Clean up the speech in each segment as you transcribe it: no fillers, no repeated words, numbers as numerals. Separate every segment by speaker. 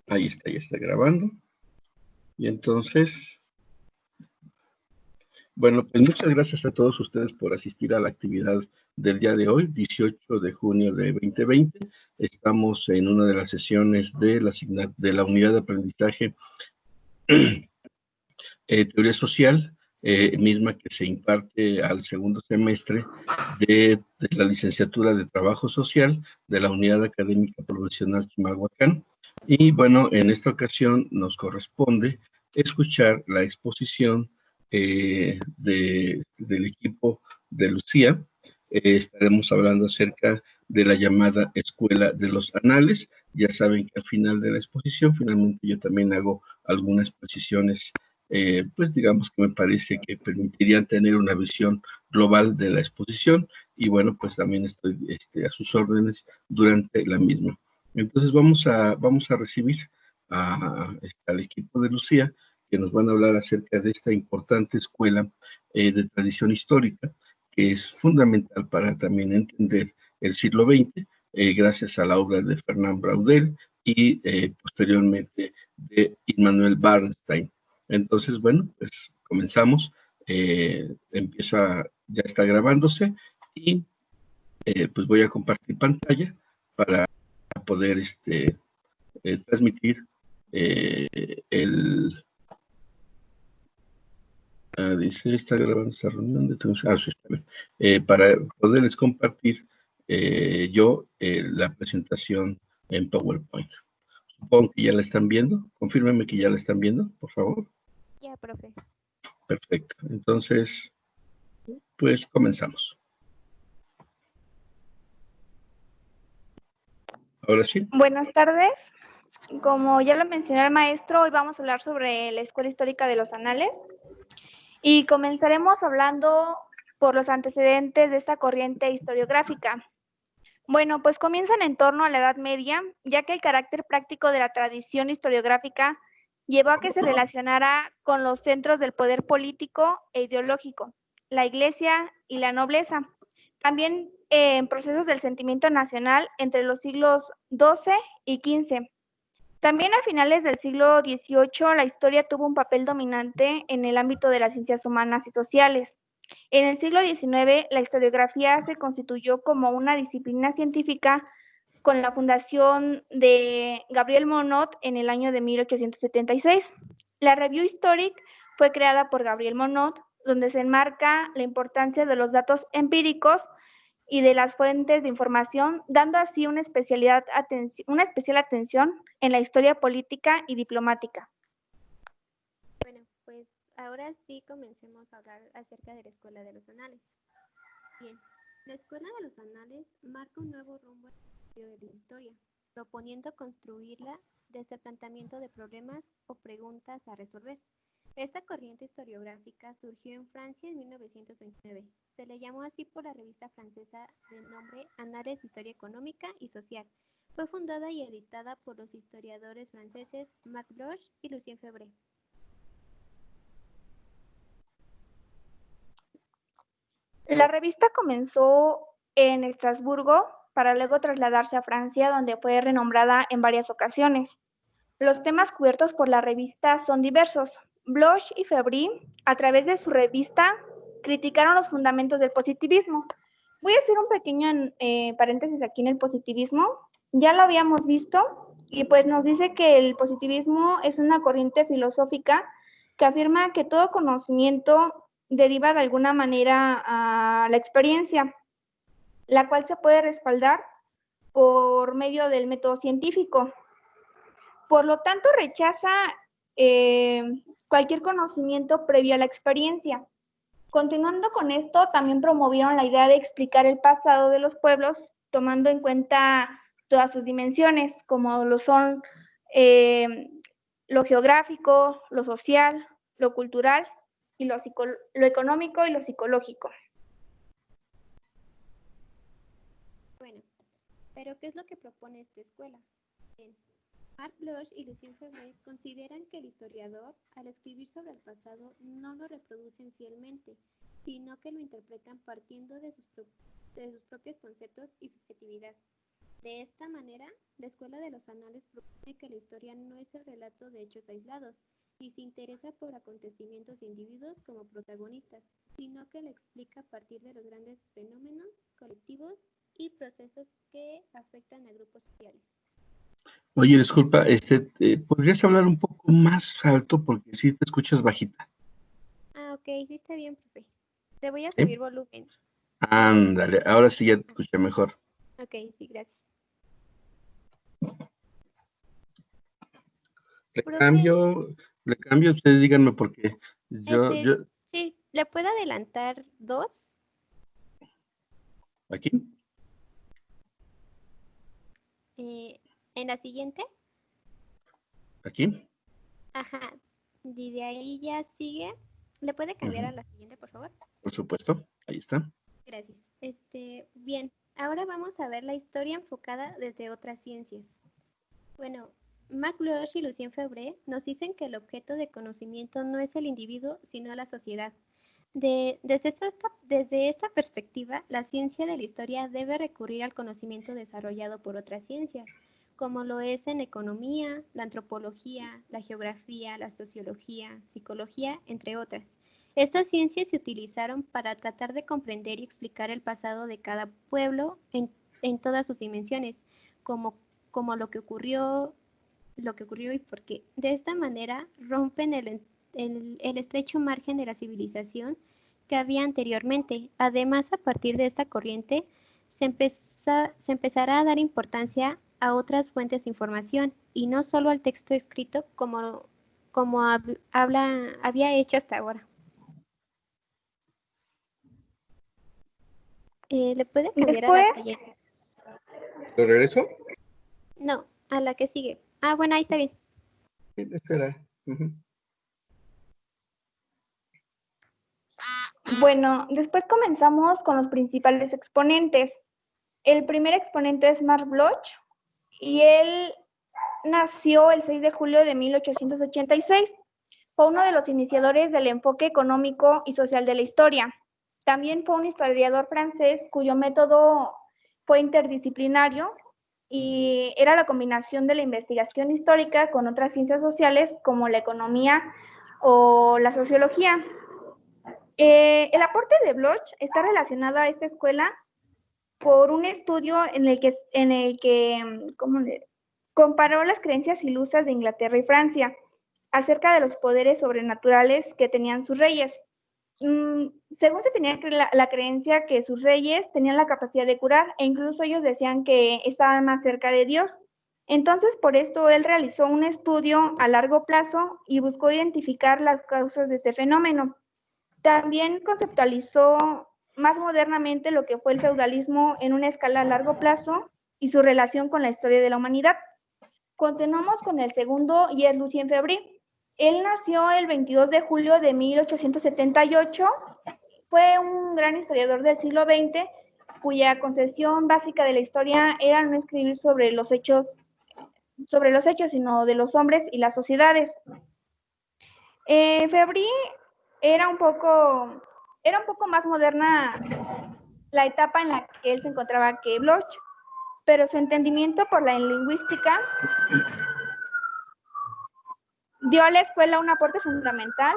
Speaker 1: Ahí está, ya está grabando. Y entonces, bueno, pues muchas gracias a todos ustedes por asistir a la actividad del día de hoy, 18 de junio de 2020. Estamos en una de las sesiones de la unidad de aprendizaje Teoría Social, misma que se imparte al segundo semestre de la licenciatura de Trabajo Social de la Unidad Académica Profesional Chimalhuacán. Y bueno, en esta ocasión nos corresponde escuchar la exposición del equipo de Lucía. Estaremos hablando acerca de la llamada Escuela de los Anales. Ya saben que al final de la exposición, finalmente yo también hago algunas precisiones pues digamos que me parece que permitirían tener una visión global de la exposición y bueno, pues también estoy a sus órdenes durante la misma. Entonces vamos a recibir al equipo de Lucía, que nos van a hablar acerca de esta importante escuela de tradición histórica, que es fundamental para también entender el siglo XX, gracias a la obra de Fernand Braudel y posteriormente de Immanuel Bernstein. Entonces, bueno, pues comenzamos. Ya está grabándose y pues voy a compartir pantalla para poder transmitir el... dice, está grabando esta reunión de sí, está bien. Para poderles compartir la presentación en PowerPoint. Supongo que ya la están viendo. Confírmenme que ya la están viendo, por favor.
Speaker 2: Ya, profe.
Speaker 1: Perfecto. Entonces, pues comenzamos. Ahora sí.
Speaker 2: Buenas tardes. Como ya lo mencionó el maestro, hoy vamos a hablar sobre la Escuela Histórica de los Anales y comenzaremos hablando por los antecedentes de esta corriente historiográfica. Bueno, pues comienzan en torno a la Edad Media, ya que el carácter práctico de la tradición historiográfica llevó a que se relacionara con los centros del poder político e ideológico, la Iglesia y la nobleza. También en procesos del sentimiento nacional entre los siglos XII y XV. También a finales del siglo XVIII la historia tuvo un papel dominante en el ámbito de las ciencias humanas y sociales. En el siglo XIX la historiografía se constituyó como una disciplina científica con la fundación de Gabriel Monod en el año de 1876. La Revue Historique fue creada por Gabriel Monod, donde se enmarca la importancia de los datos empíricos y de las fuentes de información, dando así una especial atención en la historia política y diplomática.
Speaker 3: Bueno, pues ahora sí comencemos a hablar acerca de la Escuela de los Anales. Bien, la Escuela de los Anales marca un nuevo rumbo en el estudio de la historia, proponiendo construirla desde el planteamiento de problemas o preguntas a resolver. Esta corriente historiográfica surgió en Francia en 1929. Se le llamó así por la revista francesa de nombre Annales de Historia Económica y Social. Fue fundada y editada por los historiadores franceses Marc Bloch y Lucien Febvre.
Speaker 2: La revista comenzó en Estrasburgo para luego trasladarse a Francia, donde fue renombrada en varias ocasiones. Los temas cubiertos por la revista son diversos. Bloch y Febvre, a través de su revista, criticaron los fundamentos del positivismo. Voy a hacer un pequeño paréntesis aquí en el positivismo. Ya lo habíamos visto y pues nos dice que el positivismo es una corriente filosófica que afirma que todo conocimiento deriva de alguna manera a la experiencia, la cual se puede respaldar por medio del método científico. Por lo tanto, rechaza cualquier conocimiento previo a la experiencia. Continuando con esto, también promovieron la idea de explicar el pasado de los pueblos, tomando en cuenta todas sus dimensiones, como lo son lo geográfico, lo social, lo cultural, y lo económico y lo psicológico.
Speaker 3: Bueno, pero ¿qué es lo que propone esta escuela? Bien. Marc Bloch y Lucien Febvre consideran que el historiador, al escribir sobre el pasado, no lo reproducen fielmente, sino que lo interpretan partiendo de sus propios conceptos y subjetividad. De esta manera, la Escuela de los Anales propone que la historia no es el relato de hechos aislados, ni se interesa por acontecimientos de individuos como protagonistas, sino que la explica a partir de los grandes fenómenos colectivos y procesos que afectan a grupos sociales.
Speaker 1: Oye, disculpa, ¿podrías hablar un poco más alto porque sí te escuchas bajita?
Speaker 3: Ah, ok, sí está bien, profe. Le voy a
Speaker 1: ¿Sí?
Speaker 3: subir volumen.
Speaker 1: Ándale, ahora sí ya te escuché mejor.
Speaker 3: Ok, sí, gracias.
Speaker 1: Le
Speaker 3: Profe,
Speaker 1: cambio, ustedes díganme porque yo,
Speaker 3: este,
Speaker 1: yo,
Speaker 3: sí, ¿le puedo adelantar 2?
Speaker 1: aquí,
Speaker 3: En la siguiente,
Speaker 1: aquí,
Speaker 3: ajá, y de ahí ya sigue. ¿Le puede cambiar a
Speaker 1: ujú,
Speaker 3: la siguiente, por favor?
Speaker 1: por supuesto, ahí está.
Speaker 3: Gracias. Bien, ahora vamos a ver la historia enfocada desde otras ciencias. Bueno, Marc Bloch y Lucien Febvre nos dicen que el objeto de conocimiento no es el individuo, sino la sociedad. Desde esta perspectiva, la ciencia de la historia debe recurrir al conocimiento desarrollado por otras ciencias, como lo es en economía, la antropología, la geografía, la sociología, psicología, entre otras. Estas ciencias se utilizaron para tratar de comprender y explicar el pasado de cada pueblo en todas sus dimensiones, como, como lo que ocurrió y por qué. De esta manera rompen el estrecho margen de la civilización que había anteriormente. Además, a partir de esta corriente, se empezará a dar importancia a otras fuentes de información y no solo al texto escrito como había hecho hasta ahora. ¿Le puede cambiar a la
Speaker 2: Después,
Speaker 3: siguiente?
Speaker 1: ¿De regreso?
Speaker 3: No, a la que sigue. Ah, bueno, ahí está bien.
Speaker 1: Sí, espera. Ujú.
Speaker 2: bueno, después comenzamos con los principales exponentes. El primer exponente es Marc Bloch y él nació el 6 de julio de 1886. Fue uno de los iniciadores del enfoque económico y social de la historia. También fue un historiador francés cuyo método fue interdisciplinario y era la combinación de la investigación histórica con otras ciencias sociales como la economía o la sociología. El aporte de Bloch está relacionado a esta escuela por un estudio en el que comparó las creencias ilusas de Inglaterra y Francia acerca de los poderes sobrenaturales que tenían sus reyes. Según se tenía la creencia que sus reyes tenían la capacidad de curar e incluso ellos decían que estaban más cerca de Dios. Entonces, por esto, él realizó un estudio a largo plazo y buscó identificar las causas de este fenómeno. También conceptualizó más modernamente lo que fue el feudalismo en una escala a largo plazo y su relación con la historia de la humanidad. Continuamos con el segundo y es Lucien Febvre. Él nació el 22 de julio de 1878. Fue un gran historiador del siglo XX cuya concepción básica de la historia era no escribir sobre los hechos, sino de los hombres y las sociedades. Febvre era un poco más moderna la etapa en la que él se encontraba que Bloch, pero su entendimiento por la lingüística dio a la escuela un aporte fundamental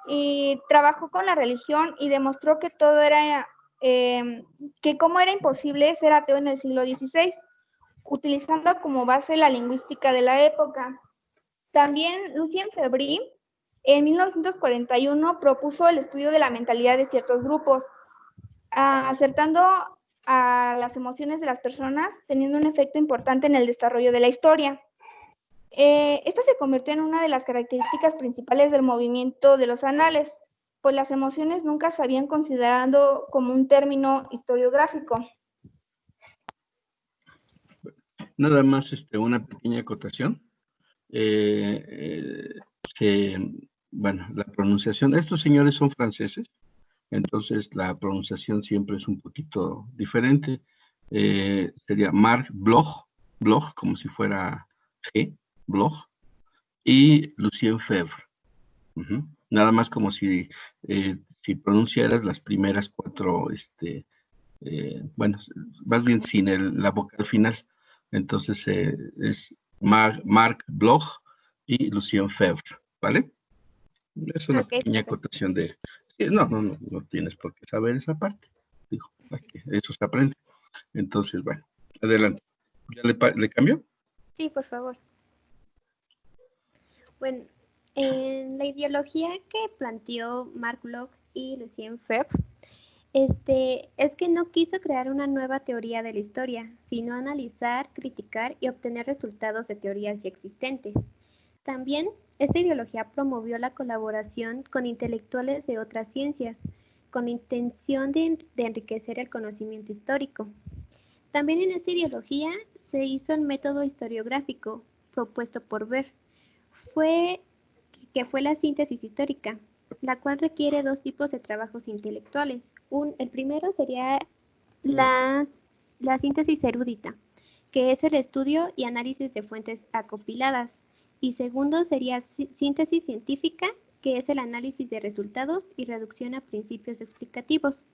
Speaker 2: y trabajó con la religión y demostró que todo era, que cómo era imposible ser ateo en el siglo XVI, utilizando como base la lingüística de la época. También Lucien Febvre en 1941 propuso el estudio de la mentalidad de ciertos grupos, acertando a las emociones de las personas, teniendo un efecto importante en el desarrollo de la historia. Esta se convirtió en una de las características principales del movimiento de los anales, pues las emociones nunca se habían considerado como un término historiográfico.
Speaker 1: Nada más una pequeña acotación. Bueno, la pronunciación, estos señores son franceses, entonces la pronunciación siempre es un poquito diferente. Sería Marc Bloch, Bloch como si fuera G, Bloch, y Lucien Febvre. Nada más como si pronunciaras las primeras cuatro bueno, más bien sin la vocal final. Entonces es Marc Bloch y Lucien Febvre, ¿vale? Es una
Speaker 3: Ok,
Speaker 1: pequeña
Speaker 3: perfecto.
Speaker 1: acotación de... no tienes por qué saber esa parte. Digo, eso se aprende. Entonces, bueno, adelante. ¿Ya le cambió?
Speaker 3: Sí, por favor. Bueno, en la ideología que planteó Marc Bloch y Lucien Febvre, es que no quiso crear una nueva teoría de la historia, sino analizar, criticar y obtener resultados de teorías ya existentes. También, esta ideología promovió la colaboración con intelectuales de otras ciencias, con la intención de enriquecer el conocimiento histórico. También en esta ideología se hizo el método historiográfico propuesto por Ver, que fue la síntesis histórica, la cual requiere dos tipos de trabajos intelectuales. El primero sería la síntesis erudita, que es el estudio y análisis de fuentes acopiladas. Y segundo sería síntesis científica, que es el análisis de resultados y reducción a principios explicativos.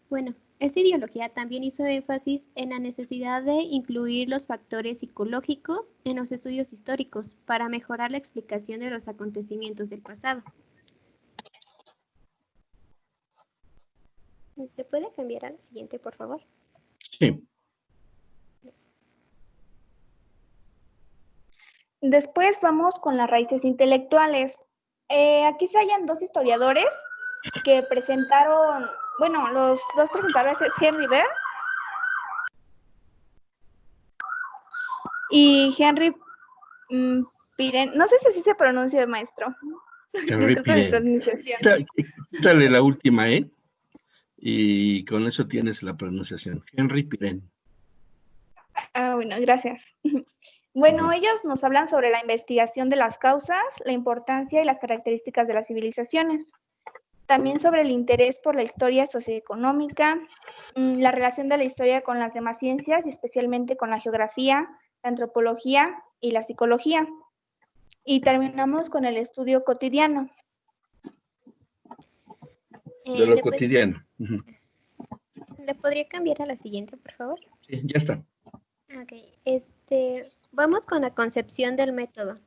Speaker 3: Bueno, esta ideología también hizo énfasis en la necesidad de incluir los factores psicológicos en los estudios históricos para mejorar la explicación de los acontecimientos del pasado. ¿Se puede cambiar a la siguiente, por favor?
Speaker 1: Sí.
Speaker 2: Después vamos con las raíces intelectuales. Aquí se hallan dos historiadores que presentaron, bueno, los dos presentadores es Henry Ver y Henry Pirén. No sé si así se pronuncia, maestro.
Speaker 1: Henry
Speaker 2: Disculpe mi
Speaker 1: Pirén.
Speaker 2: pronunciación.
Speaker 1: Quítale la última E y con eso tienes la pronunciación. Henry Pirén.
Speaker 2: Ah, bueno, gracias. Bueno, ellos nos hablan sobre la investigación de las causas, la importancia y las características de las civilizaciones. También sobre el interés por la historia socioeconómica, la relación de la historia con las demás ciencias y especialmente con la geografía, la antropología y la psicología. Y terminamos con el estudio cotidiano.
Speaker 1: De lo cotidiano.
Speaker 3: ¿Le podría cambiar a la siguiente, por favor?
Speaker 1: Sí, ya está.
Speaker 3: Ok, vamos con la concepción del método.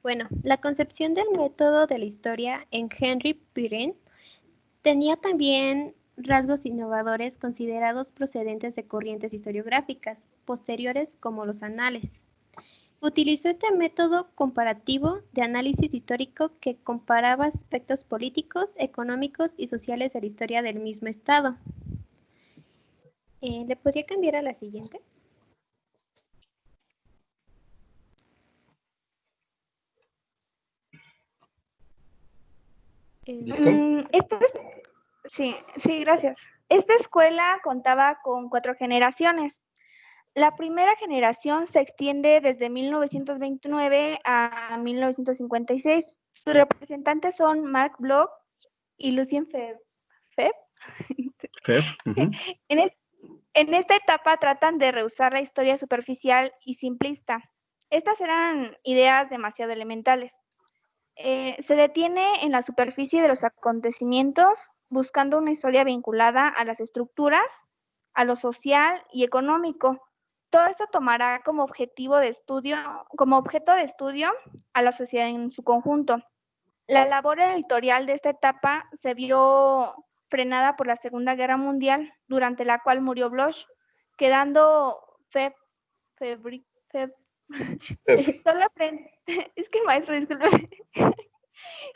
Speaker 3: Bueno, la concepción del método de la historia en Henry Pirén tenía también rasgos innovadores considerados procedentes de corrientes historiográficas posteriores como los anales. Utilizó este método comparativo de análisis histórico que comparaba aspectos políticos, económicos y sociales de la historia del mismo estado. ¿Le podría cambiar a la siguiente?
Speaker 2: Sí, gracias. Esta escuela contaba con 4 generaciones. La primera generación se extiende desde 1929 a 1956. Sus representantes son Marc Bloch y Lucien Febvre. En esta etapa tratan de rehusar la historia superficial y simplista. Estas eran ideas demasiado elementales. Se detiene en la superficie de los acontecimientos, buscando una historia vinculada a las estructuras, a lo social y económico. Todo esto tomará como objeto de estudio a la sociedad en su conjunto. La labor editorial de esta etapa se vio frenada por la Segunda Guerra Mundial, durante la cual murió Bloch, quedando solo frente. Es que maestro, disculpe.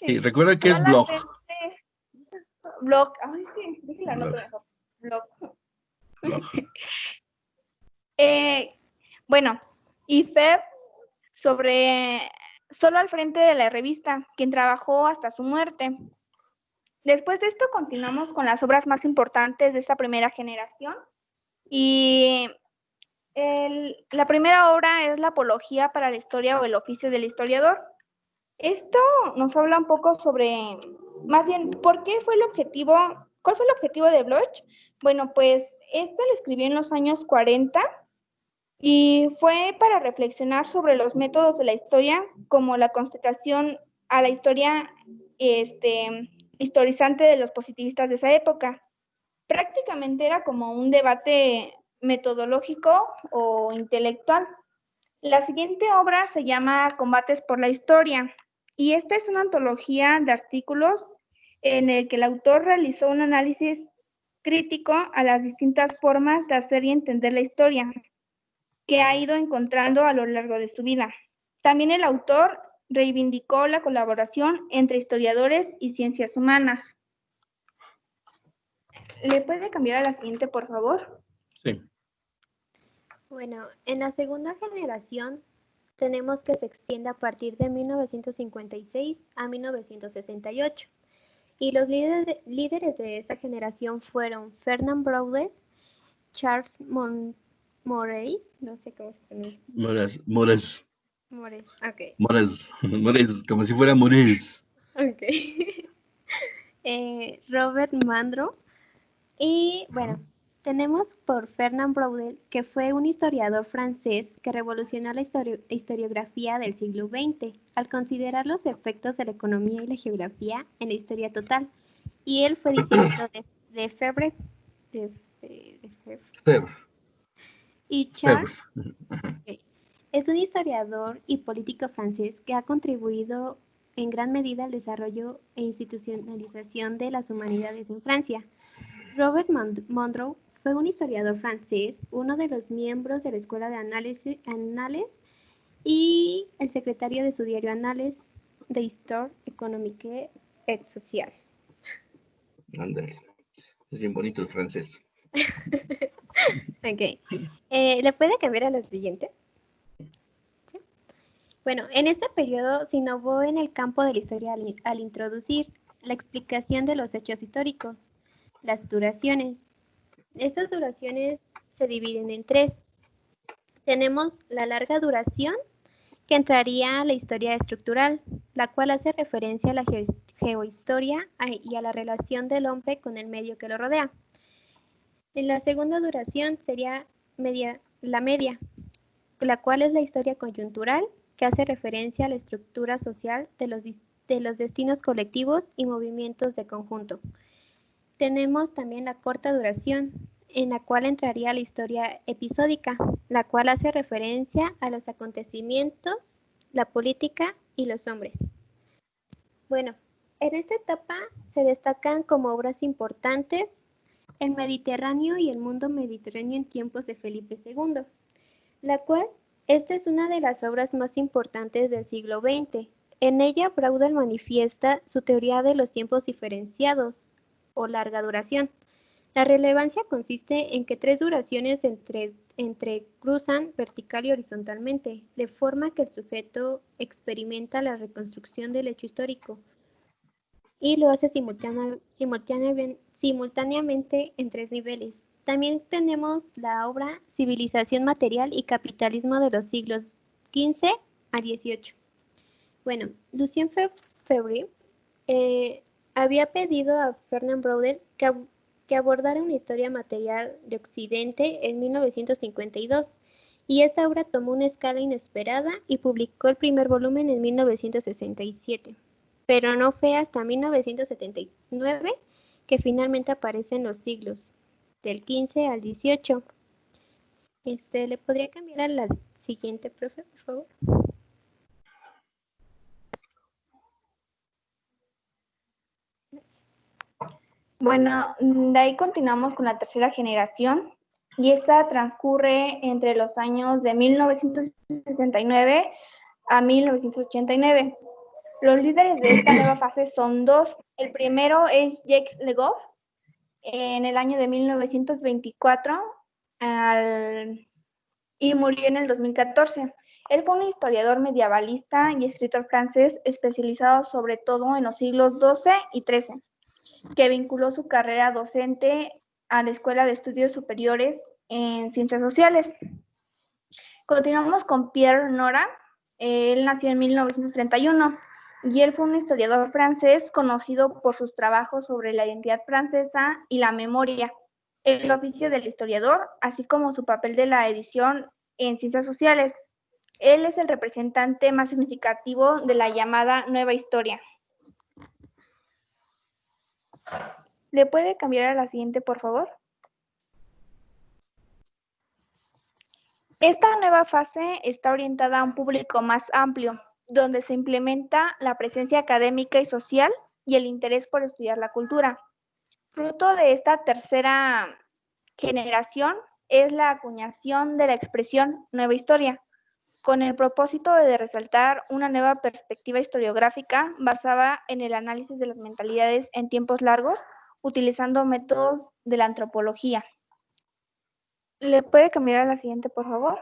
Speaker 1: Sí, recuerda que es Bloch.
Speaker 2: Bloch. Ay, es que dije la nota mejor. Bloch. Bueno, y Feb solo al frente de la revista, quien trabajó hasta su muerte. Después de esto continuamos con las obras más importantes de esta primera generación. Y la primera obra es la Apología para la Historia o el Oficio del Historiador. Esto nos habla un poco sobre, más bien, ¿cuál fue el objetivo de Bloch? Bueno, pues esto lo escribió en los años 40 y fue para reflexionar sobre los métodos de la historia, como la constatación a la historia historizante de los positivistas de esa época. Prácticamente era como un debate metodológico o intelectual. La siguiente obra se llama Combates por la Historia y esta es una antología de artículos en el que el autor realizó un análisis crítico a las distintas formas de hacer y entender la historia que ha ido encontrando a lo largo de su vida. También el autor reivindicó la colaboración entre historiadores y ciencias humanas. ¿Le puede cambiar a la siguiente, por favor?
Speaker 1: Sí.
Speaker 3: Bueno, en la segunda generación tenemos que se extiende a partir de 1956 a 1968. Y los líderes de esta generación fueron Fernand Braudel, Charles Morais, no sé cómo se pronuncia.
Speaker 1: Mores,
Speaker 3: Ok.
Speaker 1: como si fuera Mores.
Speaker 3: Ok. Robert Mandro. Y bueno, tenemos por Fernand Braudel, que fue un historiador francés que revolucionó la historiografía del siglo XX al considerar los efectos de la economía y la geografía en la historia total. Y él fue discípulo de Febre.
Speaker 1: Febre.
Speaker 3: Y Charles es un historiador y político francés que ha contribuido en gran medida al desarrollo e institucionalización de las humanidades en Francia. Robert Monroe fue un historiador francés, uno de los miembros de la Escuela de Annales y el secretario de su diario Annales d'Histoire économique et sociale.
Speaker 1: Ándale, es bien bonito el francés.
Speaker 3: Ok. ¿Le puede cambiar a la siguiente? ¿Sí? Bueno, en este periodo se innovó en el campo de la historia al introducir la explicación de los hechos históricos, las duraciones. Estas duraciones se dividen en tres. Tenemos la larga duración, que entraría a la historia estructural, la cual hace referencia a la geohistoria y a la relación del hombre con el medio que lo rodea. En la segunda duración sería la media, la cual es la historia coyuntural, que hace referencia a la estructura social de los destinos colectivos y movimientos de conjunto. Tenemos también la corta duración, en la cual entraría la historia episódica, la cual hace referencia a los acontecimientos, la política y los hombres. Bueno, en esta etapa se destacan como obras importantes El Mediterráneo y el mundo mediterráneo en tiempos de Felipe II, la cual esta es una de las obras más importantes del siglo XX. En ella, Braudel manifiesta su teoría de los tiempos diferenciados o larga duración. La relevancia consiste en que tres duraciones entrecruzan vertical y horizontalmente, de forma que el sujeto experimenta la reconstrucción del hecho histórico y lo hace simultáneamente en tres niveles. También tenemos la obra Civilización Material y Capitalismo de los siglos XV a XVIII. Bueno, Lucien Febvre había pedido a Fernand Braudel que abordara una historia material de Occidente en 1952, y esta obra tomó una escala inesperada y publicó el primer volumen en 1967, pero no fue hasta 1979 que finalmente aparecen los siglos del 15 al 18. ¿Le podría cambiar a la siguiente, profe, por favor?
Speaker 2: Bueno, de ahí continuamos con la tercera generación y esta transcurre entre los años de 1969 a 1989. Los líderes de esta nueva fase son dos. El primero es Jacques Le Goff, en el año de 1924 y murió en el 2014. Él fue un historiador medievalista y escritor francés especializado sobre todo en los siglos XII y XIII, que vinculó su carrera docente a la Escuela de Estudios Superiores en Ciencias Sociales. Continuamos con Pierre Nora. Él nació en 1931 y él fue un historiador francés conocido por sus trabajos sobre la identidad francesa y la memoria, el oficio del historiador, así como su papel de la edición en Ciencias Sociales. Él es el representante más significativo de la llamada Nueva Historia. ¿Le puede cambiar a la siguiente, por favor? Esta nueva fase está orientada a un público más amplio, donde se implementa la presencia académica y social y el interés por estudiar la cultura. Fruto de esta tercera generación es la acuñación de la expresión nueva historia, con el propósito de resaltar una nueva perspectiva historiográfica basada en el análisis de las mentalidades en tiempos largos, utilizando métodos de la antropología. ¿Le puede cambiar a la siguiente, por favor?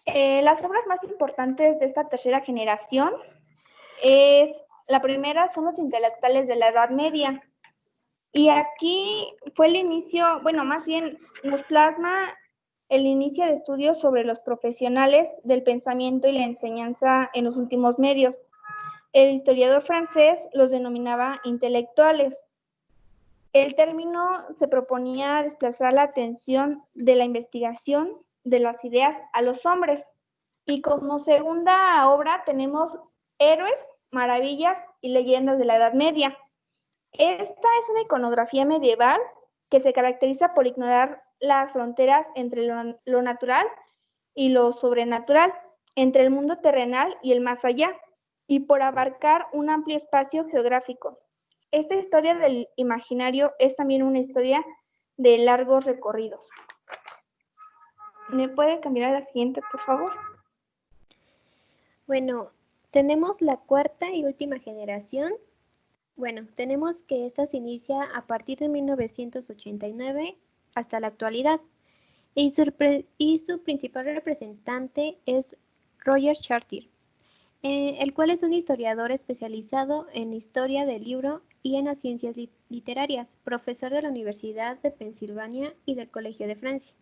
Speaker 2: Las obras más importantes de esta tercera generación la primera son los intelectuales de la Edad Media. Y aquí fue el inicio, bueno, más bien nos plasma el inicio de estudios sobre los profesionales del pensamiento y la enseñanza en los últimos medios. El historiador francés los denominaba intelectuales. El término se proponía desplazar la atención de la investigación de las ideas a los hombres. Y como segunda obra tenemos Héroes, Maravillas y Leyendas de la Edad Media. Esta es una iconografía medieval que se caracteriza por ignorar las fronteras entre lo natural y lo sobrenatural, entre el mundo terrenal y el más allá, y por abarcar un amplio espacio geográfico. Esta historia del imaginario es también una historia de largos recorridos. ¿Me puede cambiar a la siguiente, por favor?
Speaker 3: Bueno, tenemos la cuarta y última generación. Bueno, tenemos que esta se inicia a partir de 1989 hasta la actualidad y su principal representante es Roger Chartier, el cual es un historiador especializado en historia del libro y en las ciencias literarias, profesor de la Universidad de Pensilvania y del Colegio de Francia.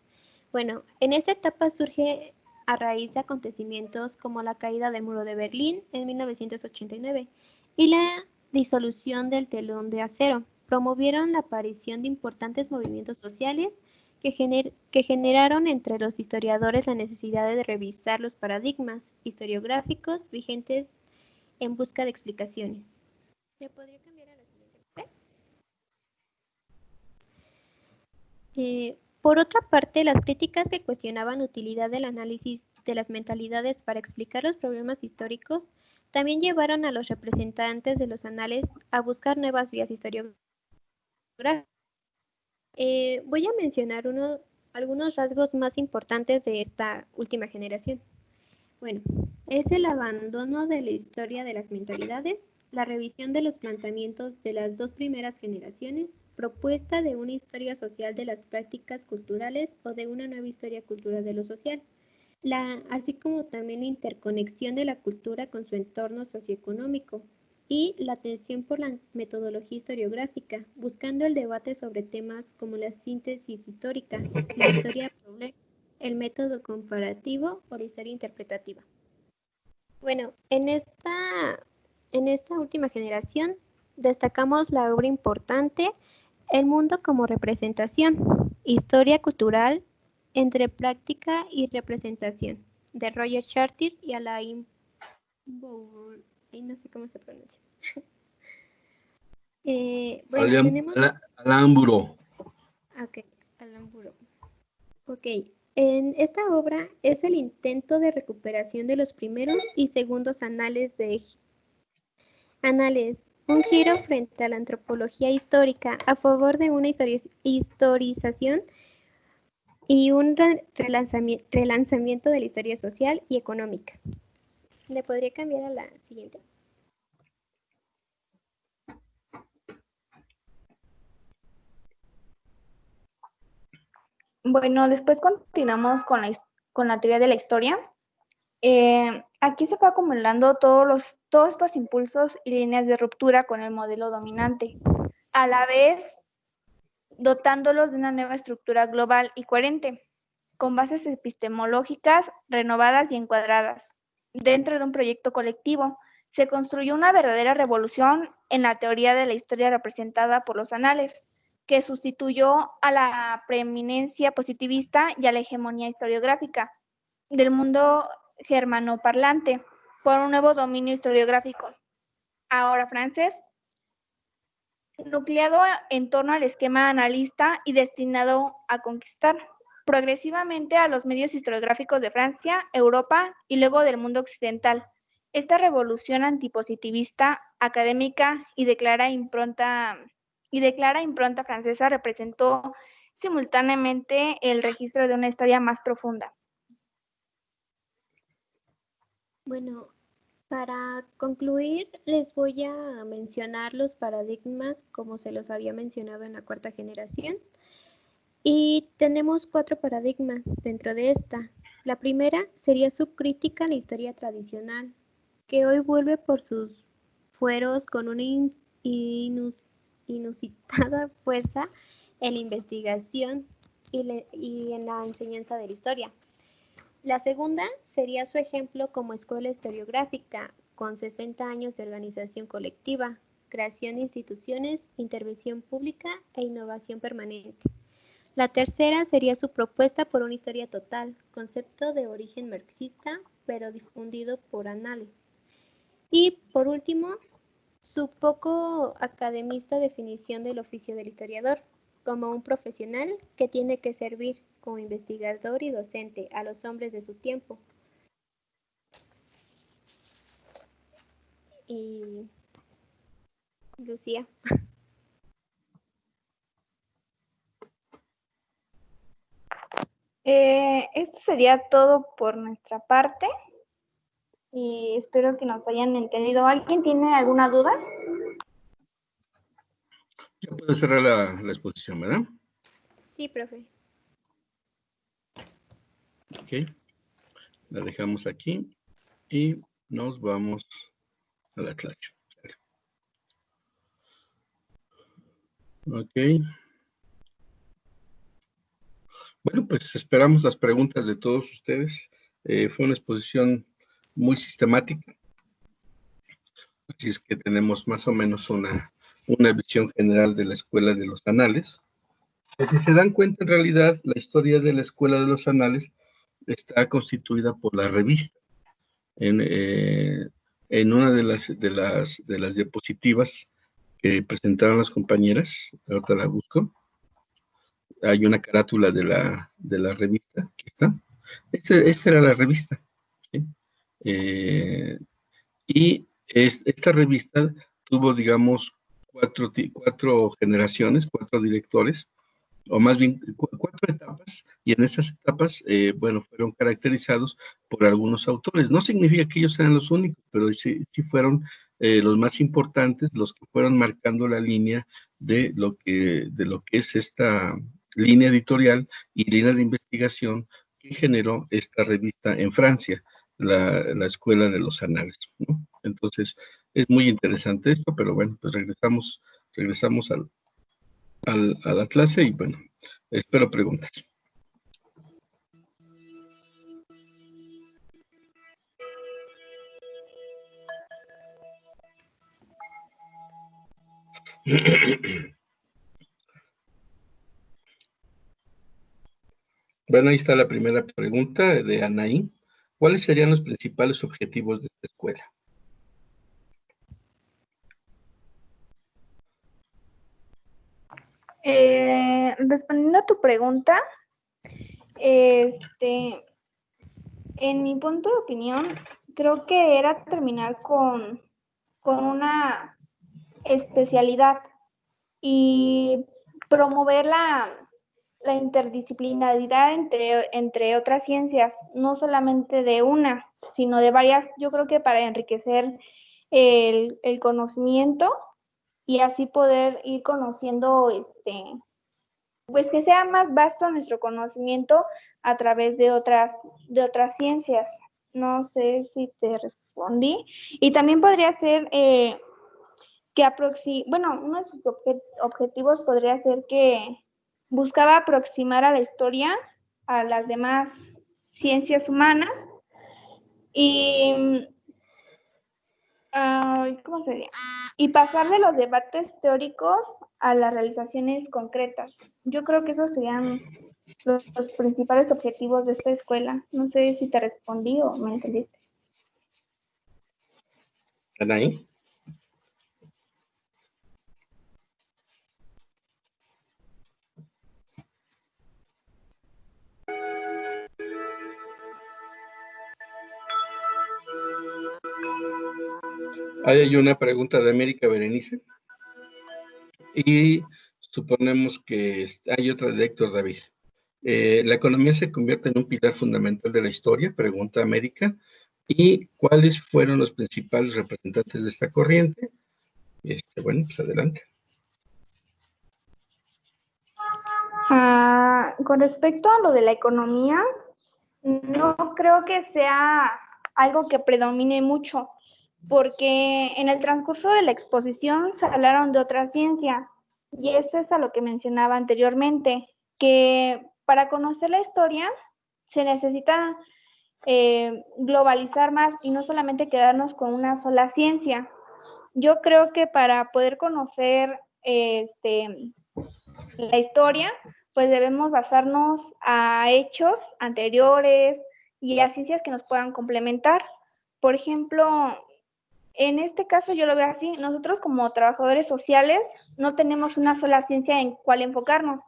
Speaker 3: Bueno, en esta etapa surge a raíz de acontecimientos como la caída del muro de Berlín en 1989 y la disolución del telón de acero. Promovieron la aparición de importantes movimientos sociales que generaron entre los historiadores la necesidad de revisar los paradigmas historiográficos vigentes en busca de explicaciones. ¿Le podría cambiar a la siguiente? Por otra parte, las críticas que cuestionaban la utilidad del análisis de las mentalidades para explicar los problemas históricos también llevaron a los representantes de los anales a buscar nuevas vías historiográficas. Voy a mencionar algunos rasgos más importantes de esta última generación. Bueno, es el abandono de la historia de las mentalidades, la revisión de los planteamientos de las dos primeras generaciones, propuesta de una historia social de las prácticas culturales o de una nueva historia cultural de lo social, así como también la interconexión de la cultura con su entorno socioeconómico y la atención por la metodología historiográfica, buscando el debate sobre temas como la síntesis histórica, la historia pobre, el método comparativo o la historia interpretativa. Bueno, en esta última generación destacamos la obra importante El mundo como representación, historia cultural entre práctica y representación, de Roger Chartier y Alain Bourbon. No sé cómo se pronuncia. Bueno, tenemos...
Speaker 1: Alhambro.
Speaker 3: Ok, Alhambro. Ok, en esta obra es el intento de recuperación de los primeros y segundos anales un giro frente a la antropología histórica a favor de una historización y un relanzamiento de la historia social y económica. ¿Le podría cambiar a la siguiente?
Speaker 2: Bueno, después continuamos con la teoría de la historia. Aquí se va acumulando todos estos impulsos y líneas de ruptura con el modelo dominante, a la vez dotándolos de una nueva estructura global y coherente, con bases epistemológicas renovadas y encuadradas. Dentro de un proyecto colectivo, se construyó una verdadera revolución en la teoría de la historia representada por los anales, que sustituyó a la preeminencia positivista y a la hegemonía historiográfica del mundo germanoparlante por un nuevo dominio historiográfico, ahora francés, nucleado en torno al esquema analista y destinado a conquistar progresivamente a los medios historiográficos de Francia, Europa y luego del mundo occidental. Esta revolución antipositivista, académica y de clara impronta francesa representó simultáneamente el registro de una historia más profunda.
Speaker 3: Bueno, para concluir, les voy a mencionar los paradigmas como se los había mencionado en la cuarta generación. Y tenemos 4 paradigmas dentro de esta. La primera sería subcrítica a la historia tradicional, que hoy vuelve por sus fueros con una inusitada fuerza en la investigación y en la enseñanza de la historia. La segunda sería su ejemplo como escuela historiográfica, con 60 años de organización colectiva, creación de instituciones, intervención pública e innovación permanente. La tercera sería su propuesta por una historia total, concepto de origen marxista, pero difundido por Anales. Y por último, su poco academista definición del oficio del historiador, como un profesional que tiene que servir como investigador y docente a los hombres de su tiempo. Y Lucía.
Speaker 2: Esto sería todo por nuestra parte y espero que nos hayan entendido. ¿Alguien tiene alguna duda?
Speaker 1: Ya puede cerrar la exposición, ¿verdad?
Speaker 3: Sí, profe.
Speaker 1: Ok. La dejamos aquí y nos vamos a la clase. Ok. Bueno, pues esperamos las preguntas de todos ustedes. Fue una exposición muy sistemática, así es que tenemos más o menos una visión general de la Escuela de los Anales. Si se dan cuenta, en realidad, la historia de la Escuela de los Anales está constituida por la revista. En una de las diapositivas que presentaron las compañeras, ahorita la busco, hay una carátula de la revista, aquí está. Esta era la revista, ¿sí? Y esta revista tuvo, digamos, cuatro generaciones, 4 directores, o más bien 4 etapas, y en esas etapas, bueno, fueron caracterizados por algunos autores. No significa que ellos sean los únicos, pero sí fueron los más importantes, los que fueron marcando la línea de lo que es esta línea editorial y línea de investigación que generó esta revista en Francia, la Escuela de los Anales, ¿no? Entonces, es muy interesante esto, pero bueno, pues regresamos a la clase y bueno, espero preguntas. Bueno, ahí está la primera pregunta de Anaí. ¿Cuáles serían los principales objetivos de esta escuela?
Speaker 2: Respondiendo a tu pregunta, en mi punto de opinión, creo que era terminar con una especialidad y promover la interdisciplinaridad entre otras ciencias, no solamente de una, sino de varias, yo creo que para enriquecer el conocimiento y así poder ir conociendo, pues que sea más vasto nuestro conocimiento a través de otras ciencias. No sé si te respondí. Y también podría ser bueno, uno de sus objetivos podría ser que buscaba aproximar a la historia a las demás ciencias humanas y, ¿cómo sería? Y pasar de los debates teóricos a las realizaciones concretas. Yo creo que esos serían los principales objetivos de esta escuela. No sé si te respondí o me entendiste.
Speaker 1: Anaí. Ahí hay una pregunta de América Berenice. Y suponemos que hay otra de Héctor David. ¿La economía se convierte en un pilar fundamental de la historia? Pregunta América. ¿Y cuáles fueron los principales representantes de esta corriente? Bueno, pues adelante.
Speaker 2: Con respecto a lo de la economía, no creo que sea algo que predomine mucho, porque en el transcurso de la exposición se hablaron de otras ciencias, y esto es a lo que mencionaba anteriormente, que para conocer la historia se necesita globalizar más y no solamente quedarnos con una sola ciencia. Yo creo que para poder conocer la historia, pues debemos basarnos a hechos anteriores y a ciencias que nos puedan complementar. Por ejemplo, en este caso yo lo veo así, nosotros como trabajadores sociales no tenemos una sola ciencia en cuál enfocarnos.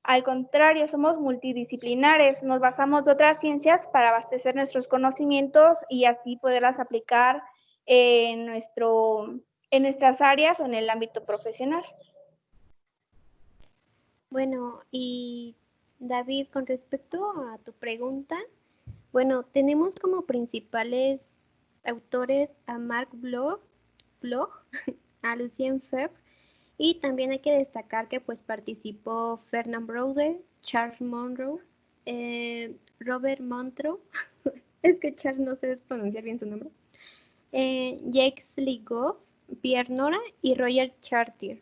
Speaker 2: Al contrario, somos multidisciplinares, nos basamos de otras ciencias para abastecer nuestros conocimientos y así poderlas aplicar en, en nuestras áreas o en el ámbito profesional.
Speaker 3: Bueno, y David, con respecto a tu pregunta, bueno, tenemos como principales autores a Marc Bloch, a Lucien Febvre, y también hay que destacar que pues participó Fernand Braudel, Charles Monroe, Robert Monroe, es que Charles no sé pronunciar bien su nombre, Jacques Ligoff, Pierre Nora y Roger Chartier.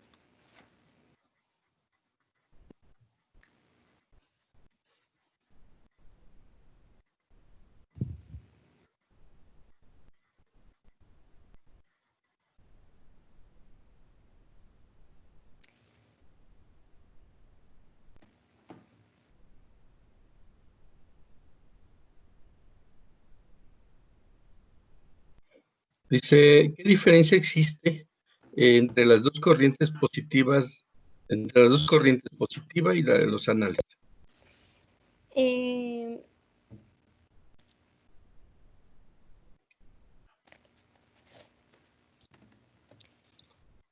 Speaker 1: Dice, ¿qué diferencia existe entre las dos corrientes positivas, entre las dos corrientes positiva y la de los anales?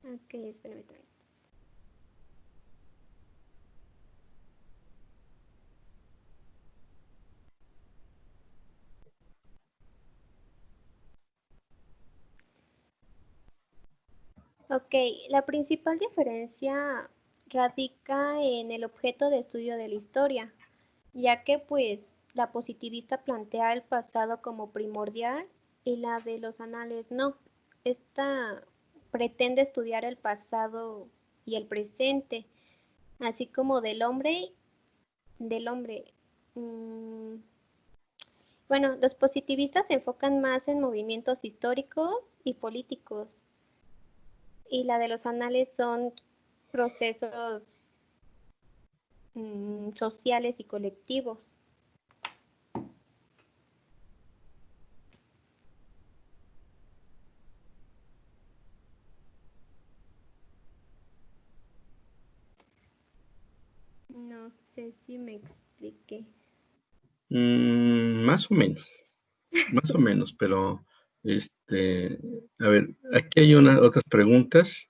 Speaker 3: Ok, espérame también. Ok, la principal diferencia radica en el objeto de estudio de la historia, ya que pues la positivista plantea el pasado como primordial y la de los anales no. Esta pretende estudiar el pasado y el presente, así como del hombre. Mm, Bueno, los positivistas se enfocan más en movimientos históricos y políticos, y la de los anales son procesos sociales y colectivos. No sé si me expliqué.
Speaker 1: Más o menos, pero a ver, aquí hay otras preguntas.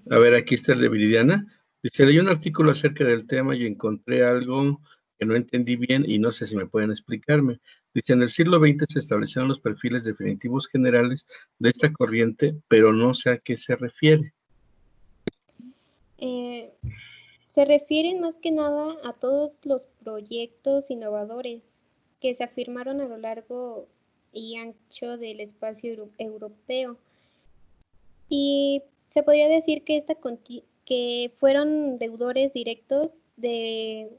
Speaker 1: A ver, aquí está el de Viridiana. Dice, leí un artículo acerca del tema y encontré algo que no entendí bien y no sé si me pueden explicarme. Dice, en el siglo XX se establecieron los perfiles definitivos generales de esta corriente, pero no sé a qué se refiere.
Speaker 3: Se refieren más que nada a todos los proyectos innovadores que se afirmaron a lo largo y ancho del espacio europeo. Y se podría decir que, que fueron deudores directos de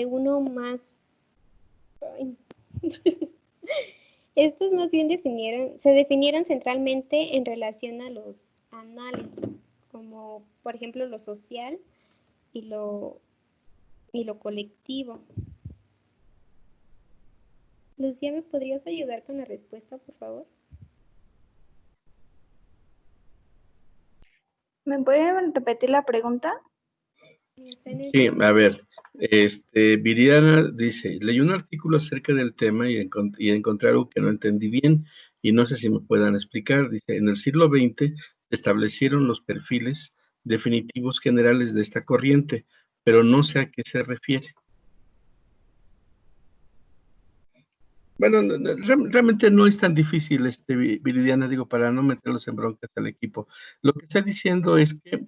Speaker 3: uno más. Estos más bien se definieron centralmente en relación a los anales, como por ejemplo lo social y lo colectivo. Lucía, ¿me podrías ayudar con la respuesta, por favor?
Speaker 2: ¿Me pueden repetir la pregunta?
Speaker 1: Sí, a ver, Viridiana dice, leí un artículo acerca del tema y encontré algo que no entendí bien y no sé si me puedan explicar. Dice, en el siglo XX se establecieron los perfiles definitivos generales de esta corriente, pero no sé a qué se refiere. Bueno, realmente no es tan difícil, Viridiana, digo, para no meterlos en broncas al equipo. Lo que está diciendo es que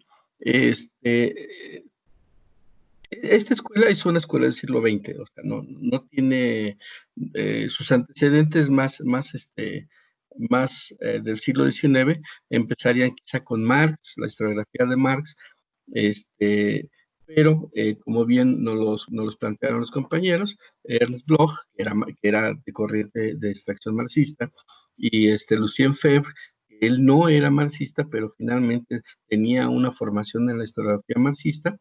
Speaker 1: esta escuela es una escuela del siglo XX, o sea, no tiene sus antecedentes más del siglo XIX, empezarían quizá con Marx, la historiografía de Marx, pero como bien nos los plantearon los compañeros, Ernst Bloch, que era de corriente de extracción marxista, y Lucien Febvre, él no era marxista, pero finalmente tenía una formación en la historiografía marxista,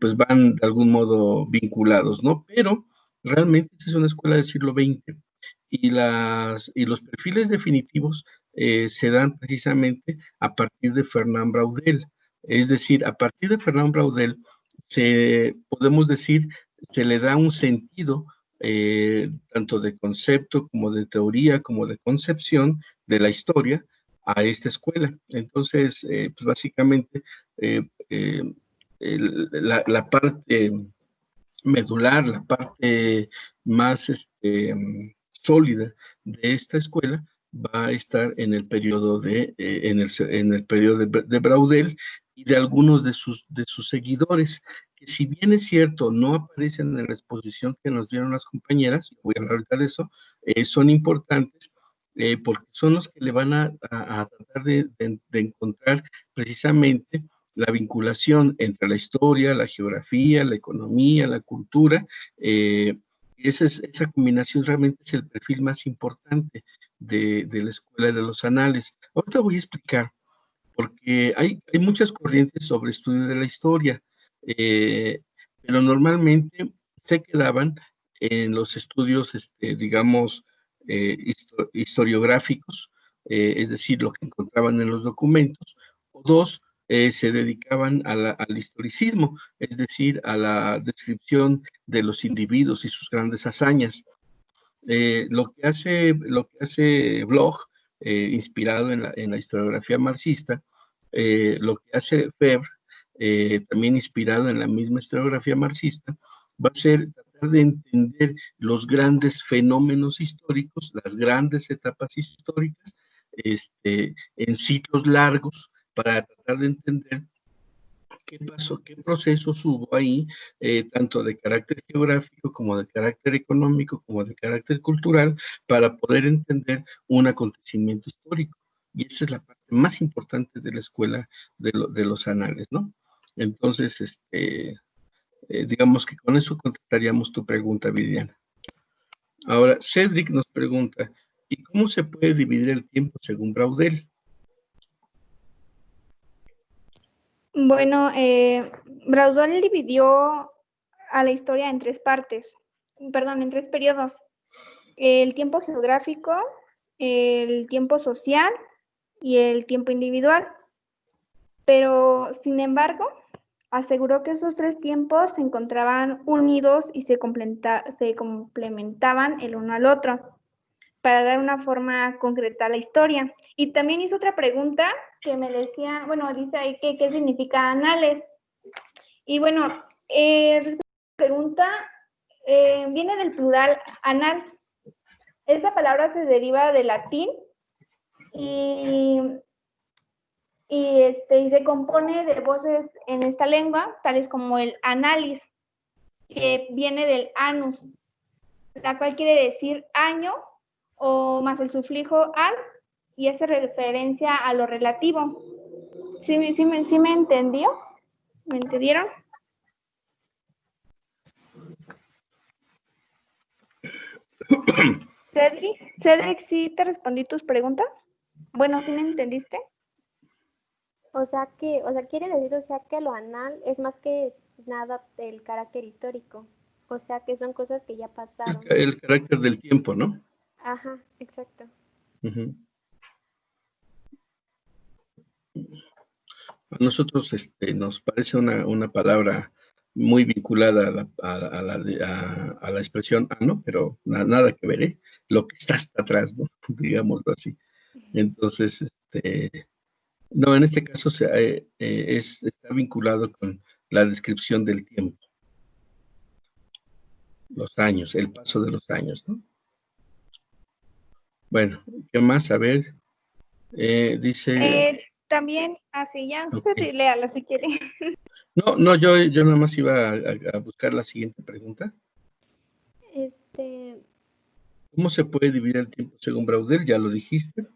Speaker 1: pues van de algún modo vinculados, ¿no? Pero realmente es una escuela del siglo XX y los perfiles definitivos se dan precisamente a partir de Fernand Braudel. Es decir, a partir de Fernand Braudel podemos decir, se le da un sentido tanto de concepto como de teoría, como de concepción de la historia a esta escuela. Entonces, pues básicamente, la parte medular, la parte más sólida de esta escuela va a estar en el periodo en el periodo de Braudel y de algunos de sus seguidores, que si bien es cierto, no aparecen en la exposición que nos dieron las compañeras, voy a hablar ahorita de eso, son importantes porque son los que le van a tratar de encontrar precisamente la vinculación entre la historia, la geografía, la economía, la cultura. Esa combinación realmente es el perfil más importante de la Escuela de los Anales. Ahorita voy a explicar, porque hay muchas corrientes sobre estudio de la historia, pero normalmente se quedaban en los estudios, digamos, historiográficos, es decir, lo que encontraban en los documentos, o dos, se dedicaban al historicismo, es decir, a la descripción de los individuos y sus grandes hazañas. Lo que hace Bloch, inspirado en la historiografía marxista, lo que hace Febvre, también inspirado en la misma historiografía marxista, va a ser tratar de entender los grandes fenómenos históricos, las grandes etapas históricas, en ciclos largos, para tratar de entender qué pasó, qué procesos hubo ahí, tanto de carácter geográfico como de carácter económico, como de carácter cultural, para poder entender un acontecimiento histórico. Y esa es la parte más importante de la escuela de los anales, ¿no? Entonces, digamos que con eso contestaríamos tu pregunta, Viviana. Ahora, Cedric nos pregunta, ¿y cómo se puede dividir el tiempo según Braudel?
Speaker 2: Bueno, Braudel dividió a la historia en tres periodos. El tiempo geográfico, el tiempo social y el tiempo individual. Pero, sin embargo, aseguró que esos tres tiempos se encontraban unidos y se complementaban el uno al otro para dar una forma concreta a la historia. Y también hizo otra pregunta que me decía, bueno, dice ahí qué significa anales. Y bueno, respecto a la pregunta, viene del plural anal. Esta palabra se deriva del latín y se compone de voces en esta lengua, tales como el analis, que viene del anus, la cual quiere decir año, o más el sufijo al, y hace referencia a lo relativo. ¿Sí me entendió? ¿Me entendieron? Cedric, ¿sí te respondí tus preguntas? Bueno, ¿sí me entendiste?
Speaker 3: O sea, quiere decir, que lo anal es más que nada el carácter histórico. O sea, que son cosas que ya pasaron.
Speaker 1: El carácter del tiempo, ¿no?
Speaker 3: Ajá, exacto.
Speaker 1: a nosotros nos parece una palabra muy vinculada a la expresión ano, pero nada que ver, ¿eh? Lo que está hasta atrás, ¿no? Digámoslo así. Entonces, no, en este caso está vinculado con la descripción del tiempo, los años, el paso de los años, ¿no? Bueno, ¿qué más? A ver, dice...
Speaker 2: También, así ya, usted
Speaker 1: Okay.
Speaker 2: léala si quiere.
Speaker 1: No, yo nada más iba a buscar la siguiente pregunta. ¿Cómo se puede dividir el tiempo según Braudel? Ya lo dijiste.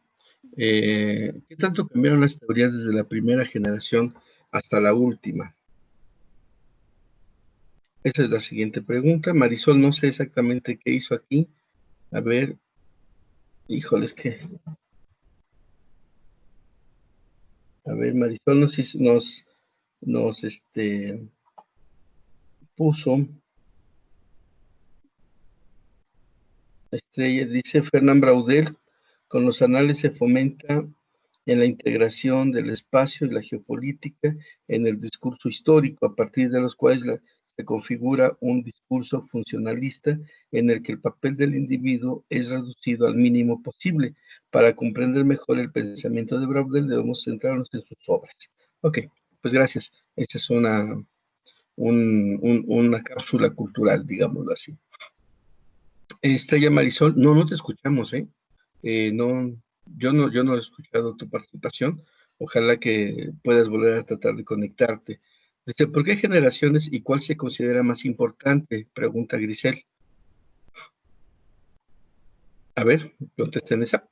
Speaker 1: ¿Qué tanto cambiaron las teorías desde la primera generación hasta la última? Esa es la siguiente pregunta. Marisol, no sé exactamente qué hizo aquí. A ver, híjoles, que... A ver, Marisol nos puso... Estrella, dice Fernán Braudel, con los anales se fomenta en la integración del espacio y la geopolítica en el discurso histórico, a partir de los cuales se configura un discurso funcionalista en el que el papel del individuo es reducido al mínimo posible. Para comprender mejor el pensamiento de Braudel debemos centrarnos en sus obras. Ok, pues gracias. Esta es una cápsula cultural, digámoslo así. Estrella Marisol, no te escuchamos, ¿eh? No, yo no he escuchado tu participación. Ojalá que puedas volver a tratar de conectarte. Dice, ¿por qué generaciones y cuál se considera más importante? Pregunta Grisel. A ver, contesten esa.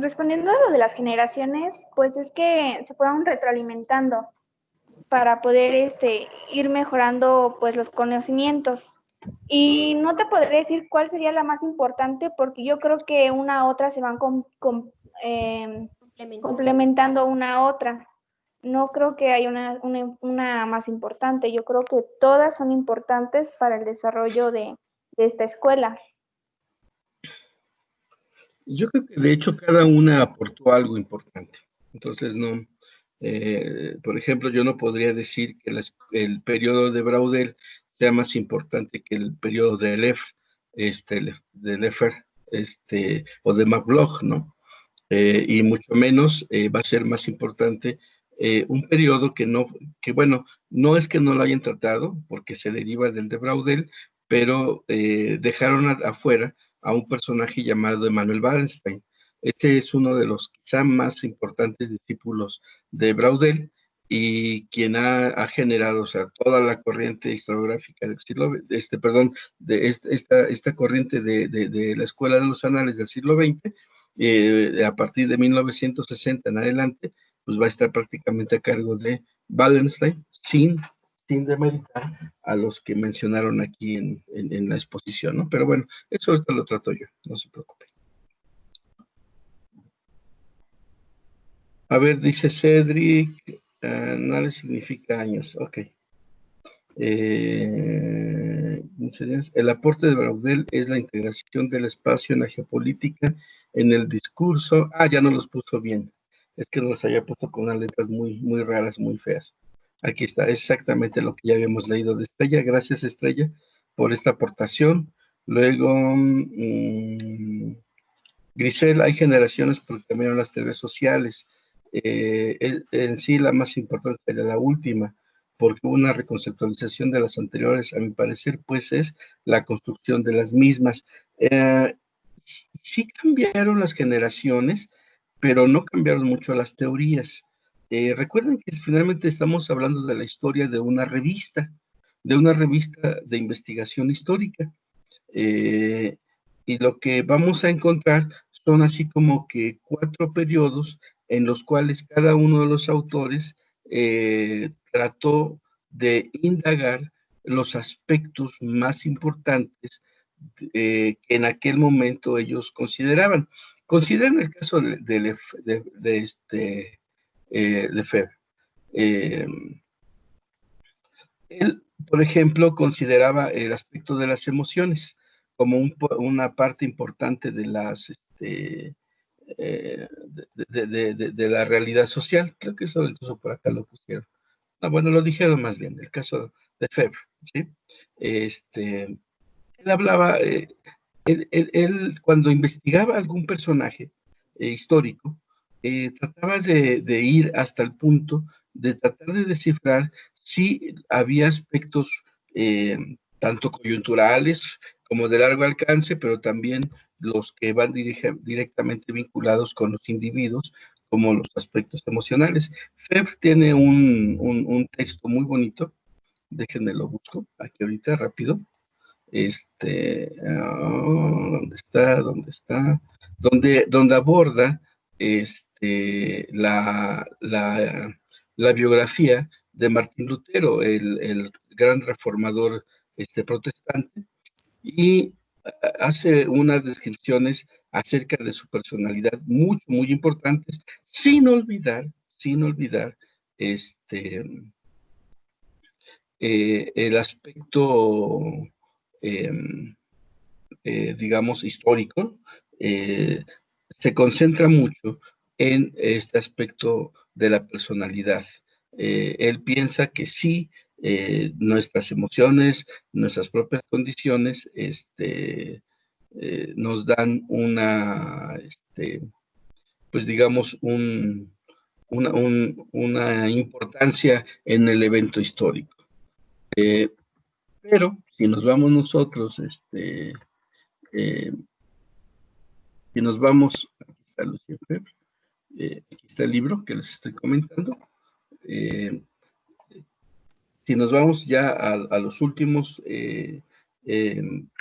Speaker 2: Respondiendo a lo de las generaciones, pues es que se puedan retroalimentando para poder ir mejorando pues los conocimientos. Y no te podré decir cuál sería la más importante porque yo creo que una a otra se van complementando una a otra. No creo que haya una más importante. Yo creo que todas son importantes para el desarrollo de esta escuela.
Speaker 1: Yo creo que de hecho cada una aportó algo importante. Entonces, no, por ejemplo, yo no podría decir que el periodo de Braudel sea más importante que el periodo de de Leffer, o de McLeod, ¿no? Y mucho menos va a ser más importante un periodo que bueno, no es que no lo hayan tratado, porque se deriva del de Braudel, pero dejaron afuera a un personaje llamado Emanuel Wallenstein. Este es uno de los quizá más importantes discípulos de Braudel y quien ha generado, o sea, toda la corriente historiográfica del siglo, esta corriente de la Escuela de los Anales del siglo XX, a partir de 1960 en adelante, pues va a estar prácticamente a cargo de Wallenstein, sin demeritar a los que mencionaron aquí en la exposición, ¿no? Pero bueno, eso ahorita lo trato yo, no se preocupe. A ver, dice Cedric, análisis significa años, ok. El aporte de Braudel es la integración del espacio en la geopolítica, en el discurso. Ya no los puso bien. Es que los había puesto con unas letras muy, muy raras, muy feas. Aquí está, es exactamente lo que ya habíamos leído de Estrella. Gracias, Estrella, por esta aportación. Luego, Grisel, hay generaciones porque cambiaron las teorías sociales. En sí, la más importante sería la última, porque una reconceptualización de las anteriores, a mi parecer, pues es la construcción de las mismas. Sí cambiaron las generaciones, pero no cambiaron mucho las teorías. Recuerden que finalmente estamos hablando de la historia de una revista de investigación histórica. Y lo que vamos a encontrar son así como que 4 periodos en los cuales cada uno de los autores trató de indagar los aspectos más importantes que en aquel momento ellos consideraban. Consideren el caso de Lefebvre. Él, por ejemplo, consideraba el aspecto de las emociones como una parte importante de de la realidad social. Creo que eso incluso por acá lo pusieron. No, bueno, lo dijeron más bien, el caso de Febre, ¿sí? Él hablaba, él cuando investigaba algún personaje histórico, trataba de ir hasta el punto de tratar de descifrar si había aspectos tanto coyunturales como de largo alcance, pero también los que van directamente vinculados con los individuos, como los aspectos emocionales. Febre tiene un texto muy bonito, déjenme lo busco aquí ahorita rápido. ¿Dónde está? ¿Dónde está? Donde aborda la biografía de Martín Lutero, el gran reformador protestante, y hace unas descripciones acerca de su personalidad muy, muy importantes, sin olvidar el aspecto eh, digamos, histórico, se concentra mucho en este aspecto de la personalidad. Él piensa que sí, nuestras emociones, nuestras propias condiciones, nos dan pues digamos, una importancia en el evento histórico. Pero si nos vamos nosotros, si nos vamos, aquí está Lucía Febre, aquí está el libro que les estoy comentando. Si nos vamos ya a los últimos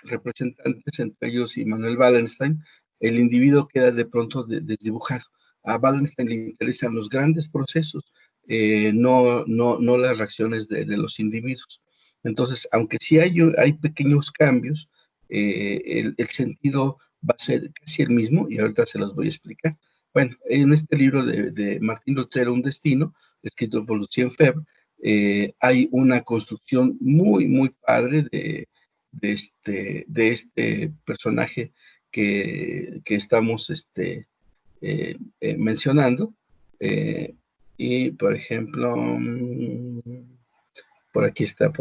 Speaker 1: representantes, entre ellos Immanuel Wallenstein, el individuo queda de pronto desdibujado. A Wallenstein le interesan los grandes procesos, no las reacciones de los individuos. Entonces, aunque sí hay pequeños cambios, el sentido va a ser casi el mismo, y ahorita se los voy a explicar. Bueno, en este libro de Martín Lutero, Un destino, escrito por Lucien Febvre, hay una construcción muy, muy padre de este personaje que estamos mencionando. Y, por ejemplo, por aquí está,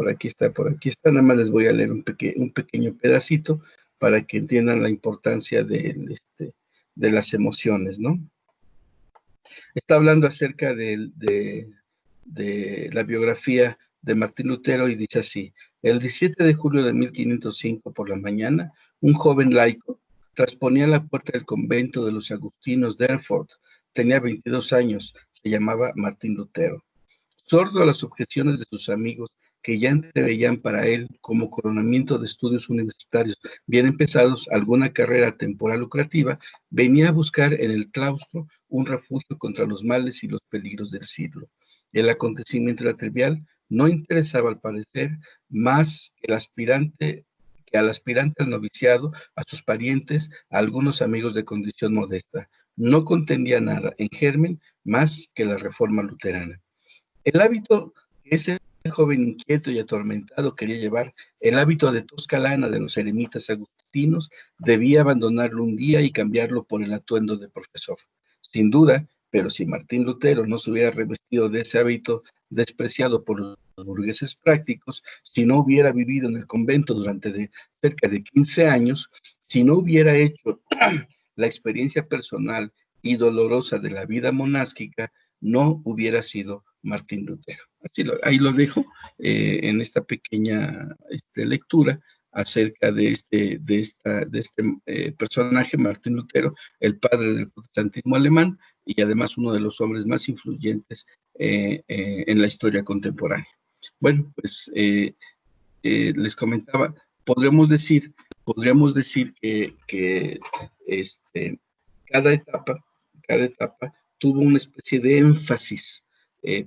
Speaker 1: nada más les voy a leer un pequeño pedacito para que entiendan la importancia de las emociones, ¿no? Está hablando acerca de la biografía de Martín Lutero y dice así: el 17 de julio de 1505 por la mañana, un joven laico trasponía la puerta del convento de los agustinos de Erfurt. Tenía 22 años, se llamaba Martín Lutero. Sordo a las objeciones de sus amigos, que ya entreveían para él como coronamiento de estudios universitarios bien empezados alguna carrera temporal lucrativa, venía a buscar en el claustro un refugio contra los males y los peligros del siglo. El acontecimiento era trivial, no interesaba al parecer más que al aspirante al noviciado, a sus parientes, a algunos amigos de condición modesta. No contendía nada en germen más que la reforma luterana. El hábito que ese joven inquieto y atormentado quería llevar, el hábito de tosca lana de los eremitas agustinos, debía abandonarlo un día y cambiarlo por el atuendo de profesor. Sin duda, pero si Martín Lutero no se hubiera revestido de ese hábito despreciado por los burgueses prácticos, si no hubiera vivido en el convento durante cerca de 15 años, si no hubiera hecho la experiencia personal y dolorosa de la vida monástica, no hubiera sido Martín Lutero. Ahí lo dejo en esta pequeña lectura acerca de este personaje, Martín Lutero, el padre del protestantismo alemán y además uno de los hombres más influyentes en la historia contemporánea. Bueno, pues les comentaba, podríamos decir que cada etapa tuvo una especie de énfasis,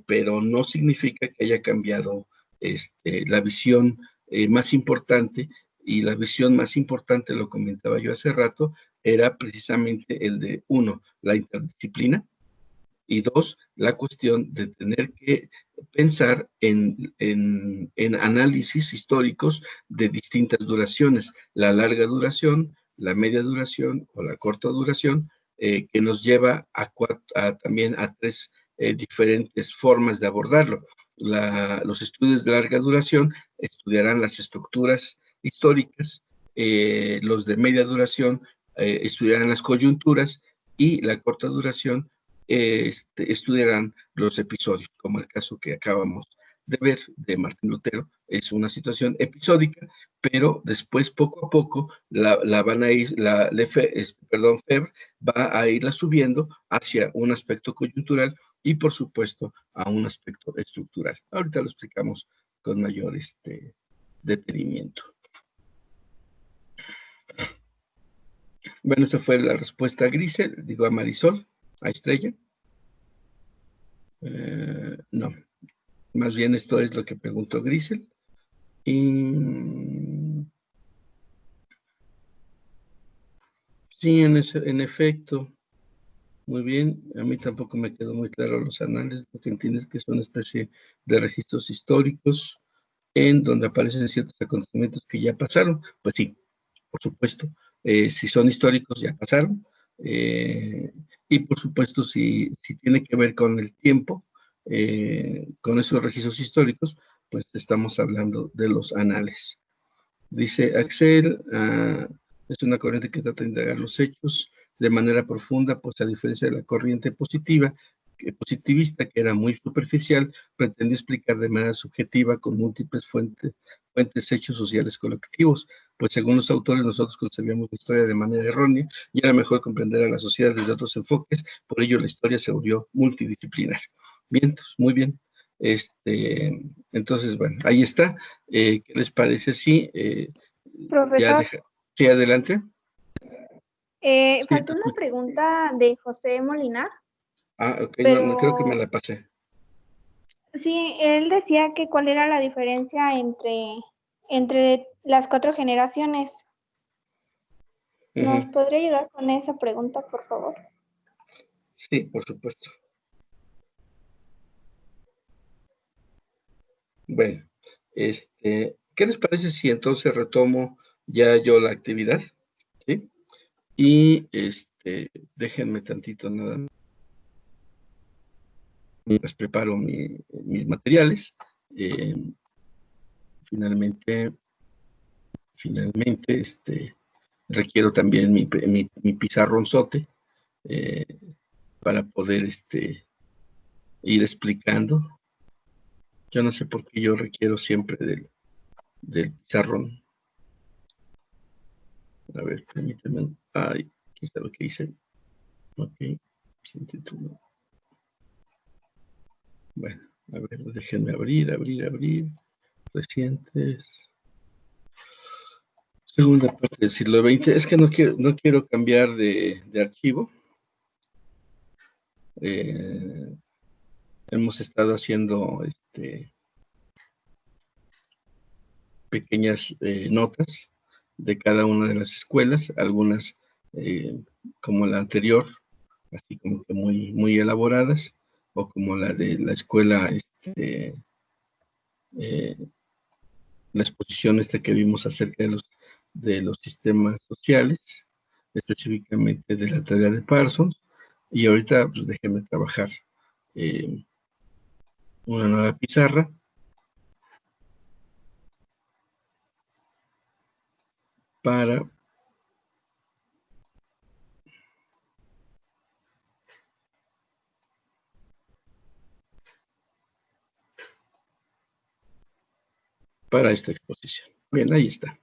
Speaker 1: pero no significa que haya cambiado la visión más importante, y la visión más importante, lo comentaba yo hace rato, era precisamente el de, uno, la interdisciplina, y dos, la cuestión de tener que pensar en análisis históricos de distintas duraciones, la larga duración, la media duración o la corta duración, que nos lleva también a tres diferentes formas de abordarlo. Los estudios de larga duración estudiarán las estructuras históricas, los de media duración estudiarán las coyunturas y la corta duración estudiarán los episodios, como el caso que acabamos de ver de Martín Lutero. Es una situación episódica, pero después poco a poco la van a ir, Febre va a irla subiendo hacia un aspecto coyuntural y por supuesto a un aspecto estructural. Ahorita lo explicamos con mayor detenimiento. Bueno, esa fue la respuesta a Grisel, digo a Marisol, a Estrella. No, más bien esto es lo que preguntó Grisel. Y sí, en efecto, muy bien. A mí tampoco me quedó muy claro los anales. Lo que entiendes es que es una especie de registros históricos en donde aparecen ciertos acontecimientos que ya pasaron. Pues sí, por supuesto. Si son históricos, ya pasaron. Y por supuesto, si tiene que ver con el tiempo, con esos registros históricos, pues estamos hablando de los anales. Dice Axel, es una corriente que trata de indagar los hechos de manera profunda, pues a diferencia de la corriente positivista, que era muy superficial, pretendió explicar de manera subjetiva con múltiples fuentes hechos sociales colectivos, pues según los autores nosotros concebíamos la historia de manera errónea y era mejor comprender a la sociedad desde otros enfoques, por ello la historia se volvió multidisciplinar. Bien, muy bien. Entonces, bueno, ahí está. ¿Qué les parece? Sí,
Speaker 2: Profesor,
Speaker 1: sí, adelante.
Speaker 2: faltó una pregunta de José Molinar.
Speaker 1: Ok,
Speaker 2: pero
Speaker 1: no creo que me la pasé.
Speaker 2: Sí, él decía que cuál era la diferencia entre las 4 generaciones. ¿Nos podría ayudar con esa pregunta, por favor?
Speaker 1: Sí, por supuesto. Bueno, ¿qué les parece si entonces retomo ya yo la actividad? ¿Sí? Y déjenme tantito nada más. Mientras preparo mis materiales. Finalmente, requiero también mi pizarronzote para poder ir explicando. Yo no sé por qué yo requiero siempre del pizarrón. A ver, permítanme. Ay, aquí está lo que hice. Ok, sin título. Bueno, a ver, déjenme abrir. Recientes. Segunda parte del siglo XX. Es que no quiero cambiar de archivo. Hemos estado haciendo pequeñas notas de cada una de las escuelas, algunas como la anterior, así como que muy, muy elaboradas, o como la de la escuela, la exposición que vimos acerca de los sistemas sociales, específicamente de la tarea de Parsons, y ahorita pues déjenme trabajar una nueva pizarra para esta exposición. Bien, ahí está.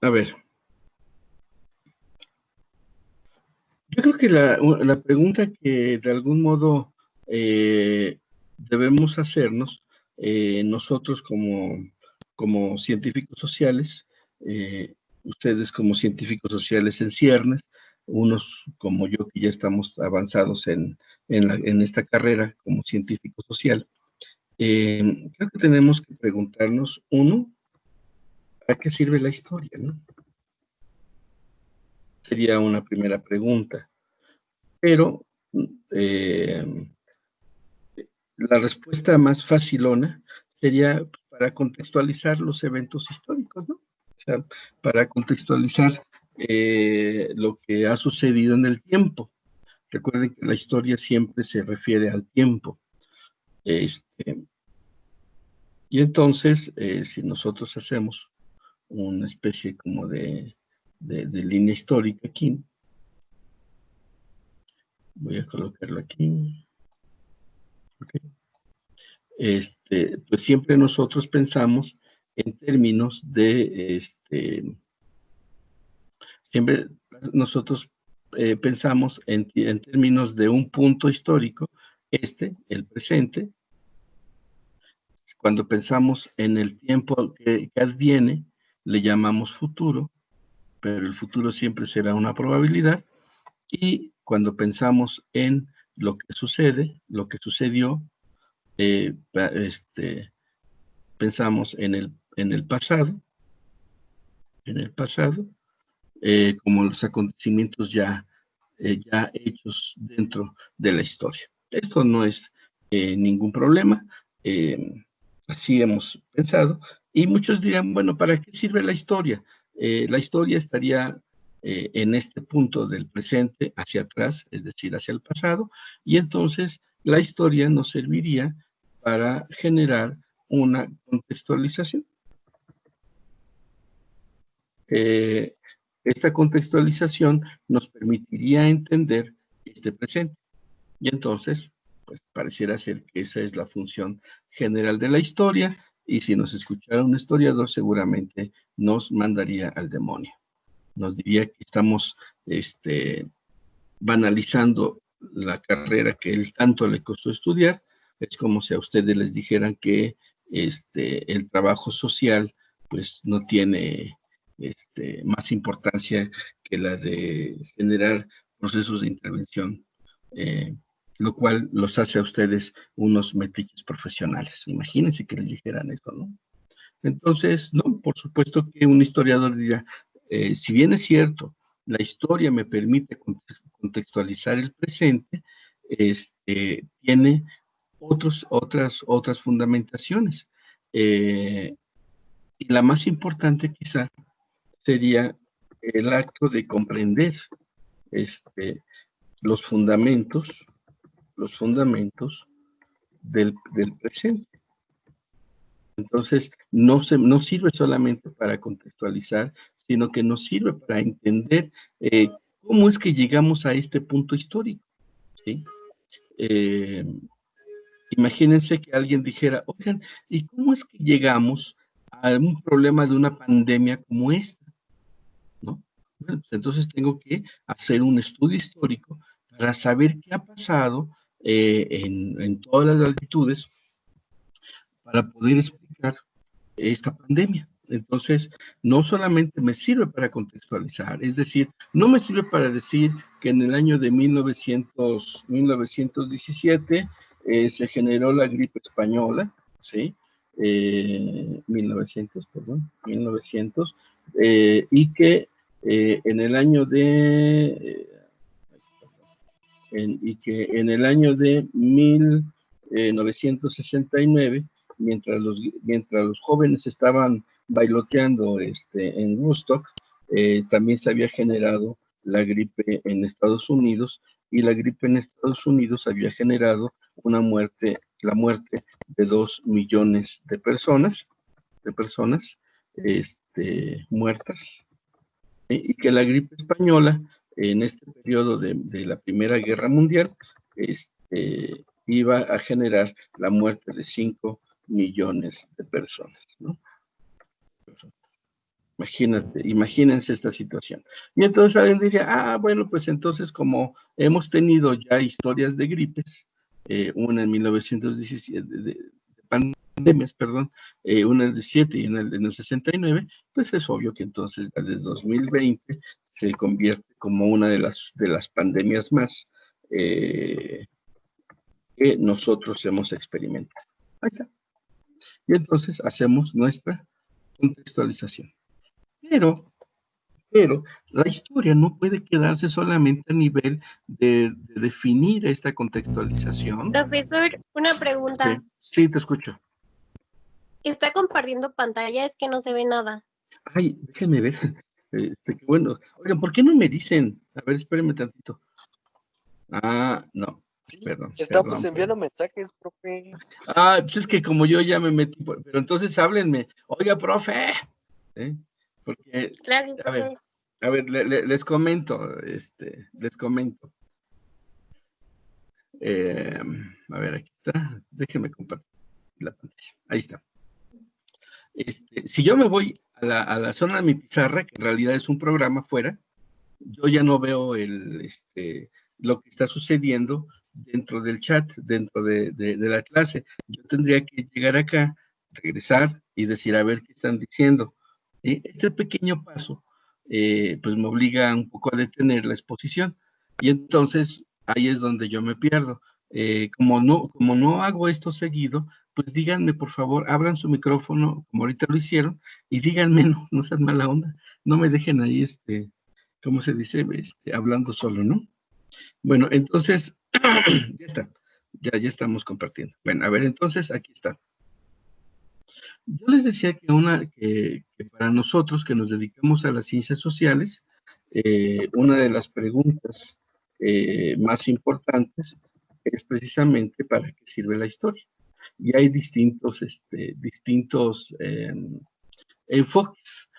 Speaker 1: A ver. Yo creo que la pregunta que de algún modo debemos hacernos nosotros como científicos sociales, ustedes como científicos sociales en ciernes, unos como yo que ya estamos avanzados en esta carrera como científico social, creo que tenemos que preguntarnos, uno, ¿a qué sirve la historia? ¿No? Sería una primera pregunta. Pero la respuesta más facilona sería para contextualizar los eventos históricos, ¿no? sea, para contextualizar lo que ha sucedido en el tiempo. Recuerden que la historia siempre se refiere al tiempo. Y entonces, si nosotros hacemos una especie como de línea histórica aquí, voy a colocarlo aquí. Okay. Pues siempre nosotros pensamos en términos de, siempre nosotros pensamos en términos de un punto histórico, el presente. Cuando pensamos en el tiempo que adviene, le llamamos futuro, pero el futuro siempre será una probabilidad. Y cuando pensamos en lo que sucede, lo que sucedió, pensamos en el pasado, como los acontecimientos ya hechos dentro de la historia. Esto no es ningún problema, así hemos pensado, y muchos dirán, bueno, ¿para qué sirve la historia? La historia estaría en este punto del presente hacia atrás, es decir, hacia el pasado, y entonces la historia nos serviría para generar una contextualización. Esta contextualización nos permitiría entender este presente. Y entonces, pues pareciera ser que esa es la función general de la historia, y si nos escuchara un historiador seguramente nos mandaría al demonio. Nos diría que estamos banalizando la carrera que él tanto le costó estudiar. Es como si a ustedes les dijeran que el trabajo social pues no tiene más importancia que la de generar procesos de intervención, lo cual los hace a ustedes unos metiches profesionales. Imagínense que les dijeran eso, ¿no? Entonces, no, por supuesto que un historiador dirá, si bien es cierto, la historia me permite contextualizar el presente, tiene otras fundamentaciones. Y la más importante quizá sería el acto de comprender los fundamentos del presente. Entonces, no sirve solamente para contextualizar, sino que nos sirve para entender cómo es que llegamos a este punto histórico, ¿sí? Imagínense que alguien dijera, oigan, ¿y cómo es que llegamos a un problema de una pandemia como esta? ¿No? Bueno, pues entonces tengo que hacer un estudio histórico para saber qué ha pasado en todas las latitudes para poder explicar esta pandemia. Entonces, no solamente me sirve para contextualizar, es decir, no me sirve para decir que en el año de 1917 se generó la gripe española, ¿sí? 1900, y que en el año de en el año de 1969, mientras los jóvenes estaban bailoteando en Woodstock, también se había generado la gripe en Estados Unidos, y la gripe en Estados Unidos había generado la muerte de 2 millones de personas muertas, y que la gripe española en este periodo de la Primera Guerra Mundial iba a generar la muerte de 5 millones de personas, ¿no? Imagínense esta situación. Y entonces alguien diría, bueno, pues entonces como hemos tenido ya historias de gripes, una en 1917, de pandemias, perdón, una en el 17 y en el 69, pues es obvio que entonces la de 2020 se convierte como una de las pandemias más que nosotros hemos experimentado. Ahí está. Y entonces hacemos nuestra contextualización. Pero la historia no puede quedarse solamente a nivel de definir esta contextualización.
Speaker 4: Profesor, una pregunta.
Speaker 1: Sí, te escucho.
Speaker 4: Está compartiendo pantalla, es que no se ve nada.
Speaker 1: Ay, déjenme ver. Qué bueno. Oigan, ¿por qué no me dicen? A ver, espérenme tantito. Ah, no.
Speaker 4: Sí,
Speaker 1: Perdón,
Speaker 4: estamos
Speaker 1: perdón,
Speaker 4: enviando
Speaker 1: perdón.
Speaker 4: mensajes, profe.
Speaker 1: Ah, pues es que como yo ya me metí, pero entonces háblenme. Oiga, profe. ¿Eh? Porque,
Speaker 5: Gracias,
Speaker 1: a ver,
Speaker 5: profe.
Speaker 1: les comento, les comento. A ver, aquí está. Déjenme compartir la pantalla. Ahí está. Si yo me voy a la zona de mi pizarra, que en realidad es un programa fuera, yo ya no veo lo que está sucediendo dentro del chat, dentro de la clase. Yo tendría que llegar acá, regresar y decir, a ver qué están diciendo. Este pequeño paso, pues me obliga un poco a detener la exposición. Y entonces ahí es donde yo me pierdo. Como no hago esto seguido, pues díganme, por favor, abran su micrófono, como ahorita lo hicieron, y díganme, no sean mala onda, no me dejen ahí, ¿cómo se dice? Hablando solo, ¿no? Bueno, entonces, ya está, ya estamos compartiendo. Bueno, a ver, entonces, aquí está. Yo les decía que para nosotros que nos dedicamos a las ciencias sociales, una de las preguntas más importantes es precisamente para qué sirve la historia. Y hay distintos enfoques.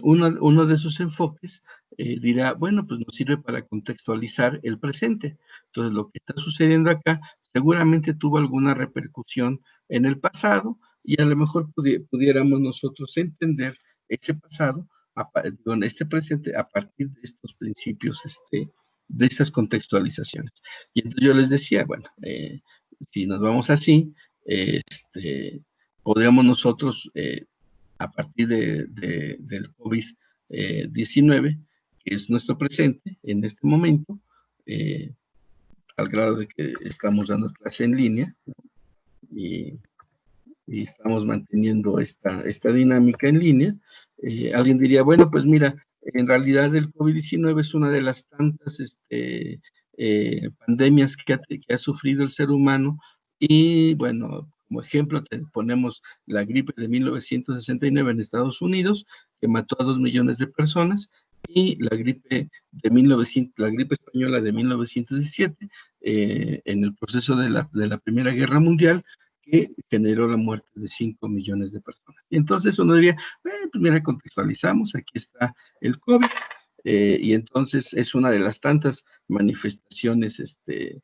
Speaker 1: Uno de esos enfoques dirá, bueno, pues nos sirve para contextualizar el presente. Entonces, lo que está sucediendo acá seguramente tuvo alguna repercusión en el pasado y a lo mejor pudiéramos nosotros entender ese pasado, con este presente, a partir de estos principios, de estas contextualizaciones. Y entonces yo les decía, bueno, si nos vamos así, podríamos nosotros a partir del COVID-19, que es nuestro presente en este momento, al grado de que estamos dando clase en línea y, y estamos manteniendo esta dinámica en línea. Alguien diría, bueno, pues mira, en realidad el COVID-19 es una de las tantas pandemias que ha sufrido el ser humano y bueno, como ejemplo te ponemos la gripe de 1969 en Estados Unidos, que mató a 2 millones de personas, y la gripe la gripe española de 1917, en el proceso de la Primera Guerra Mundial, que generó la muerte de 5 millones de personas. Y entonces uno diría, pues mira, contextualizamos, aquí está el COVID, y entonces es una de las tantas manifestaciones que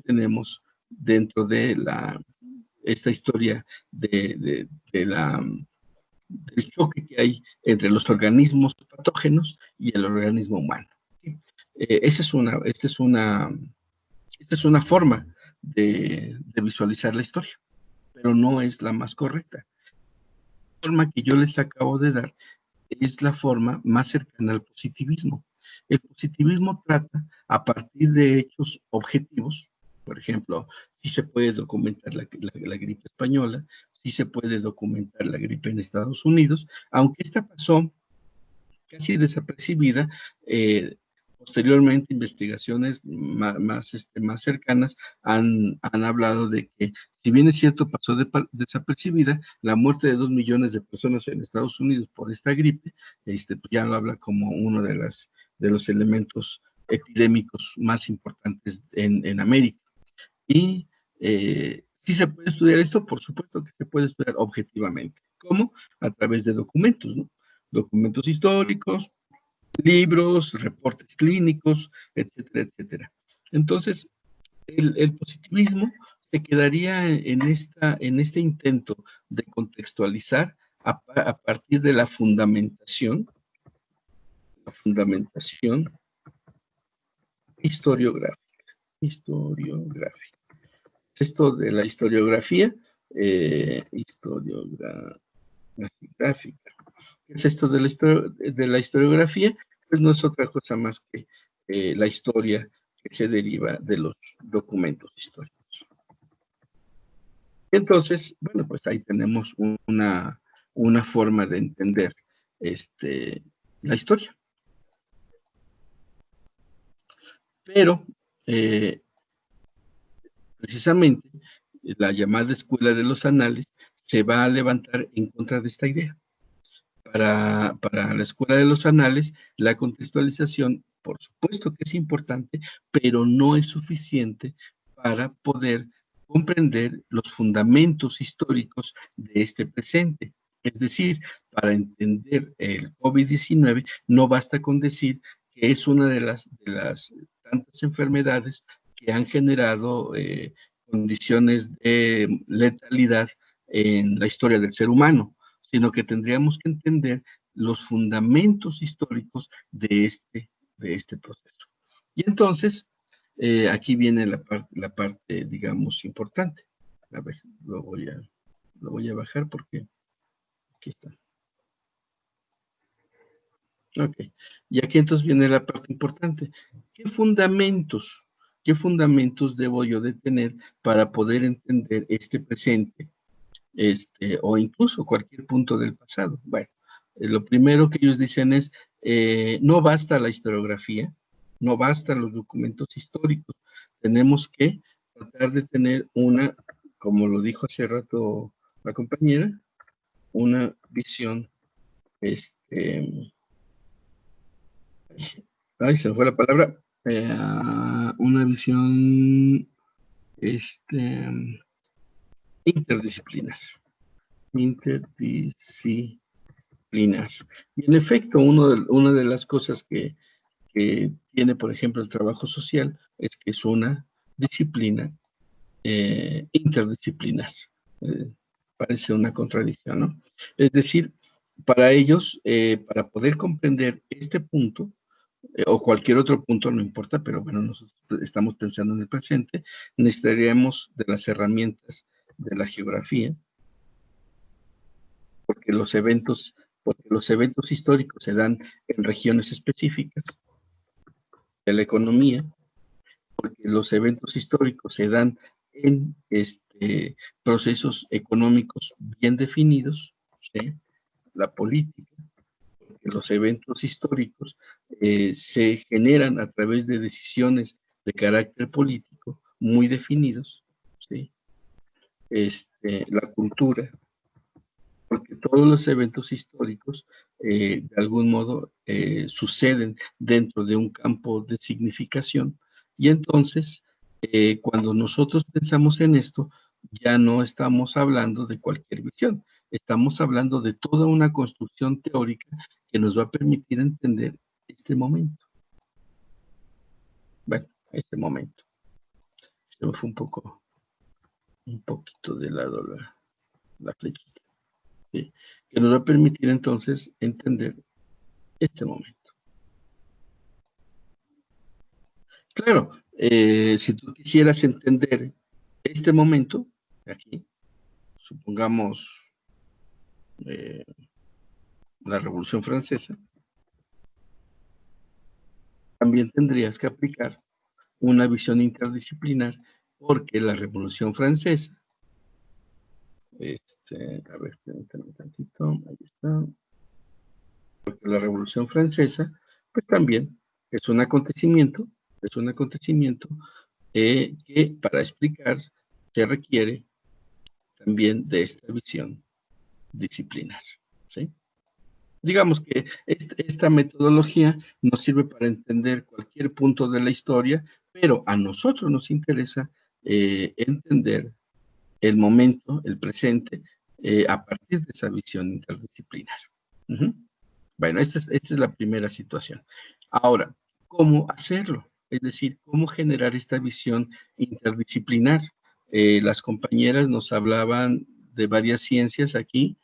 Speaker 1: tenemos dentro de esta historia del choque que hay entre los organismos patógenos y el organismo humano. ¿Sí? Esta es una forma de visualizar la historia, pero no es la más correcta. La forma que yo les acabo de dar es la forma más cercana al positivismo. El positivismo trata a partir de hechos objetivos, por ejemplo, si se puede documentar la gripe española, si se puede documentar la gripe en Estados Unidos, aunque esta pasó casi desapercibida. Posteriormente, investigaciones más cercanas han hablado de que, si bien es cierto, pasó desapercibida, la muerte de 2 millones de personas en Estados Unidos por esta gripe, pues ya lo habla como uno de los elementos epidémicos más importantes en América. Y si se puede estudiar esto, por supuesto que se puede estudiar objetivamente. ¿Cómo? A través de documentos, ¿no? Documentos históricos, libros, reportes clínicos, etcétera, etcétera. Entonces, el positivismo se quedaría en este intento de contextualizar a partir de la fundamentación historiográfica. Esto de la historiografía, gráfica. ¿Qué es esto de la historiografía? Pues no es otra cosa más que la historia que se deriva de los documentos históricos. Entonces, bueno, pues ahí tenemos una forma de entender la historia. Pero, precisamente, la llamada Escuela de los Anales se va a levantar en contra de esta idea. para la Escuela de los Anales, la contextualización, por supuesto que es importante, pero no es suficiente para poder comprender los fundamentos históricos de este presente. Es decir, para entender el COVID-19 no basta con decir que es una de las tantas enfermedades que han generado condiciones de letalidad en la historia del ser humano, sino que tendríamos que entender los fundamentos históricos de este proceso. Y entonces, aquí viene la parte, digamos, importante. A ver, lo voy a bajar porque aquí está. Ok, y aquí entonces viene la parte importante. ¿Qué fundamentos debo yo de tener para poder entender este presente, o incluso cualquier punto del pasado? Bueno, lo primero que ellos dicen es, no basta la historiografía, no bastan los documentos históricos, tenemos que tratar de tener una, como lo dijo hace rato la compañera, una visión, ay, se me fue la palabra, una visión interdisciplinar. Y en efecto, una de las cosas que tiene, por ejemplo, el trabajo social es que es una disciplina interdisciplinar. Parece una contradicción, ¿no? Es decir, para ellos, para poder comprender este punto, o cualquier otro punto, no importa, pero bueno, nosotros estamos pensando en el presente, necesitaríamos de las herramientas de la geografía, porque los eventos históricos se dan en regiones específicas, de la economía, porque los eventos históricos se dan en procesos económicos bien definidos, ¿sí? La política, porque los eventos históricos se generan a través de decisiones de carácter político muy definidos, ¿sí? La cultura, porque todos los eventos históricos de algún modo suceden dentro de un campo de significación, y entonces cuando nosotros pensamos en esto, ya no estamos hablando de cualquier visión, estamos hablando de toda una construcción teórica que nos va a permitir entender este momento. Bueno, este momento. Se me fue un poquito de lado la flechita. ¿Sí? Que nos va a permitir entonces entender este momento. Claro, si tú quisieras entender este momento, aquí, supongamos la Revolución Francesa, también tendrías que aplicar una visión interdisciplinar, porque la Revolución Francesa, a ver, permítanme tantito, ahí está, porque la Revolución Francesa, pues también es un acontecimiento que para explicar se requiere también de esta visión disciplinar, ¿sí? Digamos que esta metodología nos sirve para entender cualquier punto de la historia, pero a nosotros nos interesa entender el momento, el presente, a partir de esa visión interdisciplinar. Bueno, esta es la primera situación. Ahora, ¿cómo hacerlo? Es decir, ¿cómo generar esta visión interdisciplinar? Las compañeras nos hablaban de varias ciencias aquí,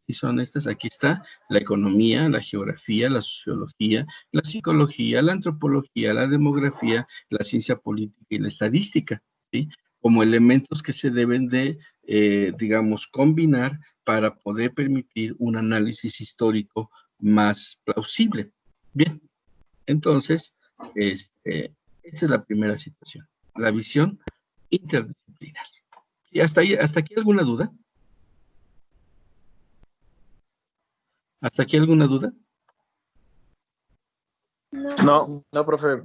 Speaker 1: y son estas, aquí está, la economía, la geografía, la sociología, la psicología, la antropología, la demografía, la ciencia política y la estadística, ¿sí? Como elementos que se deben de, digamos, combinar para poder permitir un análisis histórico más plausible. Bien, entonces, esta es la primera situación, la visión interdisciplinar. ¿Sí? ¿Hasta aquí alguna duda? ¿Hasta aquí alguna duda?
Speaker 4: No, profe.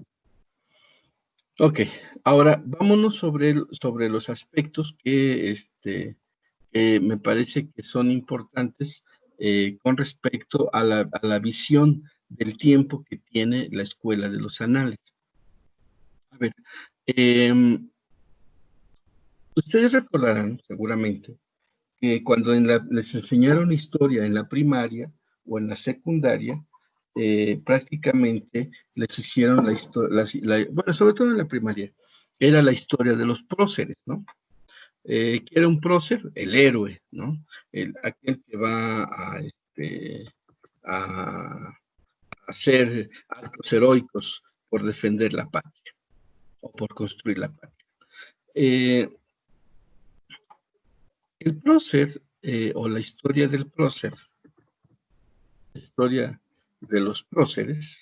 Speaker 1: Ok, ahora vámonos sobre los aspectos que me parece que son importantes con respecto a la visión del tiempo que tiene la Escuela de los Anales. A ver, ustedes recordarán seguramente que cuando les enseñaron historia en la primaria o en la secundaria, prácticamente les hicieron la historia, bueno, sobre todo en la primaria, era la historia de los próceres, ¿no? ¿Qué era un prócer? El héroe, ¿no? Aquel que va a hacer actos heroicos por defender la patria o por construir la patria. El prócer, o la historia del prócer, la historia de los próceres,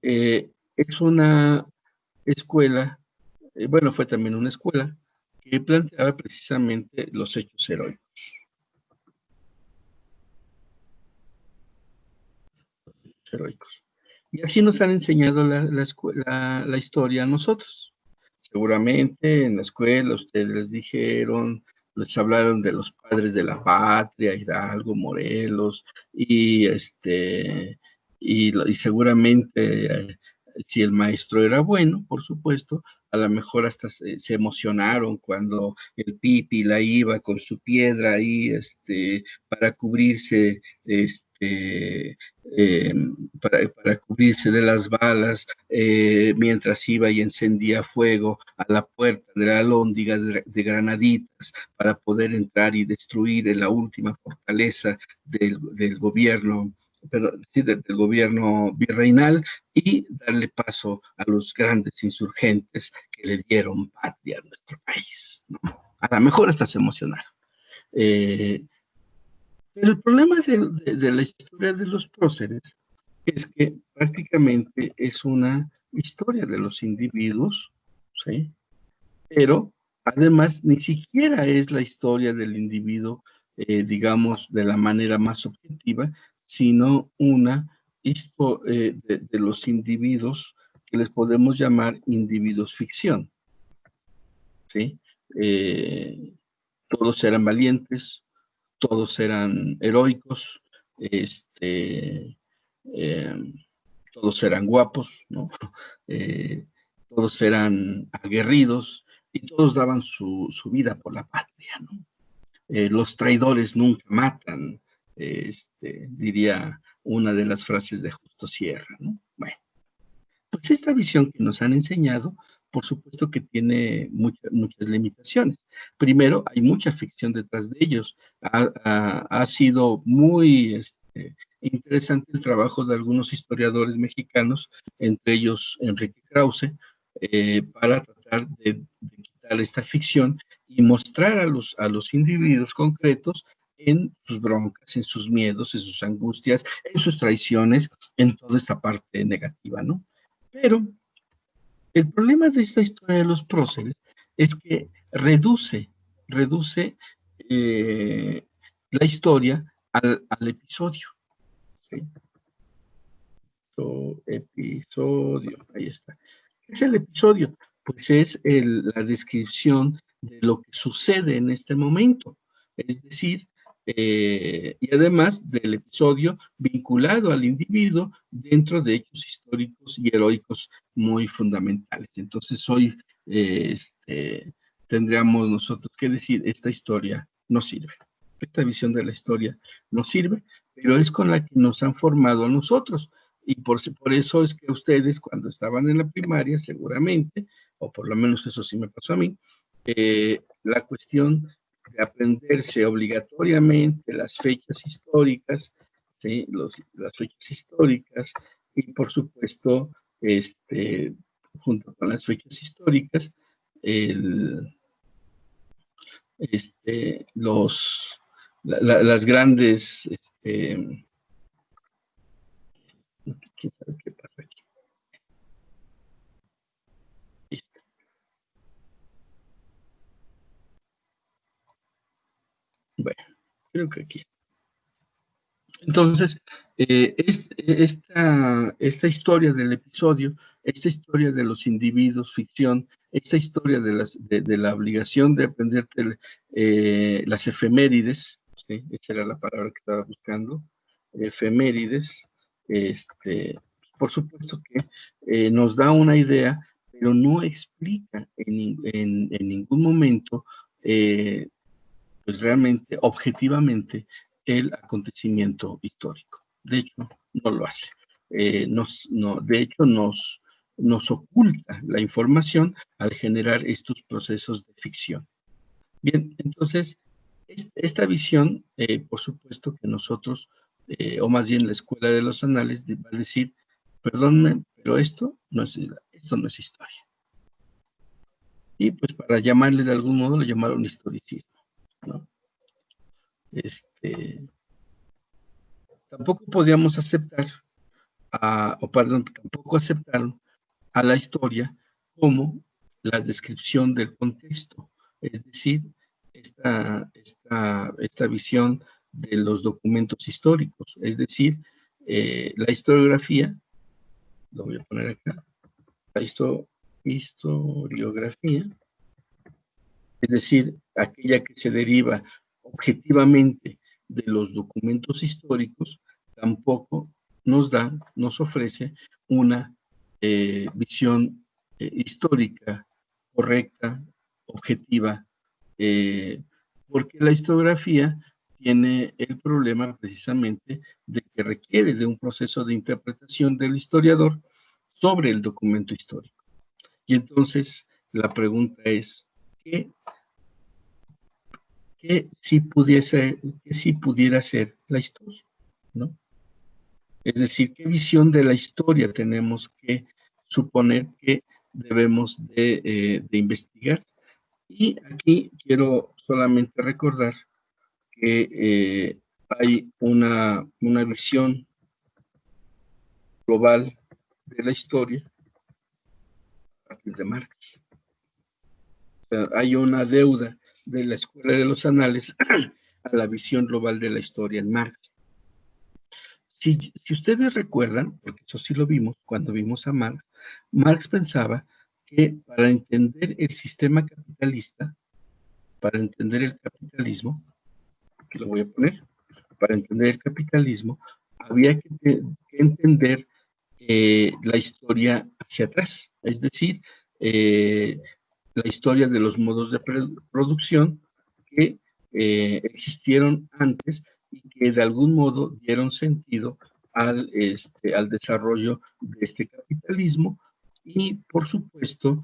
Speaker 1: es una escuela, bueno, fue también una escuela que planteaba precisamente los hechos heroicos. Y así nos han enseñado la historia a nosotros. Seguramente en la escuela ustedes les dijeron, les hablaron de los padres de la patria, Hidalgo, Morelos, y seguramente si el maestro era bueno, por supuesto, a lo mejor hasta se emocionaron cuando el Pipi la iba con su piedra ahí, para cubrirse, para cubrirse de las balas, mientras iba y encendía fuego a la puerta de la alhóndiga de granaditas para poder entrar y destruir en la última fortaleza del gobierno, del gobierno virreinal, y darle paso a los grandes insurgentes que le dieron patria a nuestro país, ¿no? A lo mejor hasta se emocionaron. Pero el problema de la historia de los próceres es que prácticamente es una historia de los individuos, ¿sí? Pero además ni siquiera es la historia del individuo, digamos, de la manera más objetiva, sino una historia de los individuos que les podemos llamar individuos ficción, ¿sí? Todos eran valientes, todos eran heroicos, todos eran guapos, ¿no? Todos eran aguerridos y todos daban su vida por la patria, ¿no? Los traidores nunca matan, diría una de las frases de Justo Sierra, ¿no? Bueno, pues esta visión que nos han enseñado, por supuesto que tiene muchas limitaciones. Primero, hay mucha ficción detrás de ellos. Ha sido muy interesante el trabajo de algunos historiadores mexicanos, entre ellos Enrique Krause, para tratar de quitar esta ficción y mostrar a los individuos concretos en sus broncas, en sus miedos, en sus angustias, en sus traiciones, en toda esta parte negativa, ¿no? Pero el problema de esta historia de los próceres es que reduce la historia al episodio. ¿Sí? Episodio, ahí está. ¿Qué es el episodio? Pues es la descripción de lo que sucede en este momento. Es decir, y además del episodio vinculado al individuo dentro de hechos históricos y heroicos muy fundamentales. Entonces hoy tendríamos nosotros que decir, esta historia no sirve. Esta visión de la historia no sirve, pero es con la que nos han formado a nosotros. Y por eso es que ustedes, cuando estaban en la primaria, seguramente, o por lo menos eso sí me pasó a mí, la cuestión de aprenderse obligatoriamente las fechas históricas, ¿sí? Las fechas históricas, y por supuesto, junto con las fechas históricas, las grandes, quién sabe qué pasa aquí. Listo. Bueno, creo que aquí. Entonces, esta historia del episodio, esta historia de los individuos, ficción, esta historia de la obligación de aprenderte las efemérides, ¿sí? Esa era la palabra que estaba buscando, efemérides, por supuesto que nos da una idea, pero no explica en ningún momento, pues realmente, objetivamente, el acontecimiento histórico. De hecho, no lo hace. De hecho, nos oculta la información al generar estos procesos de ficción. Bien, entonces, esta visión, por supuesto que nosotros, o más bien la Escuela de los Anales, va a decir, perdónme, pero esto no es historia. Y pues para llamarle de algún modo, lo llamaron historicismo, ¿no? Tampoco podíamos aceptar, tampoco aceptaron a la historia como la descripción del contexto, es decir, esta visión de los documentos históricos, es decir, la historiografía, lo voy a poner acá, la historiografía, es decir, aquella que se deriva objetivamente de los documentos históricos, tampoco nos ofrece una visión histórica correcta, objetiva, porque la historiografía tiene el problema precisamente de que requiere de un proceso de interpretación del historiador sobre el documento histórico. Y entonces la pregunta es, ¿qué si pudiera ser la historia, ¿no? Es decir, ¿qué visión de la historia tenemos que suponer que debemos de investigar? Y aquí quiero solamente recordar que hay una visión global de la historia a partir de Marx. O sea, hay una deuda de la Escuela de los Anales a la visión global de la historia en Marx. Si ustedes recuerdan, porque eso sí lo vimos cuando vimos a Marx, Marx pensaba que para entender el sistema capitalista, para entender el capitalismo, aquí lo voy a poner, para entender el capitalismo, había que entender la historia hacia atrás, es decir, la historia de los modos de producción que existieron antes y que de algún modo dieron sentido al desarrollo de este capitalismo y, por supuesto,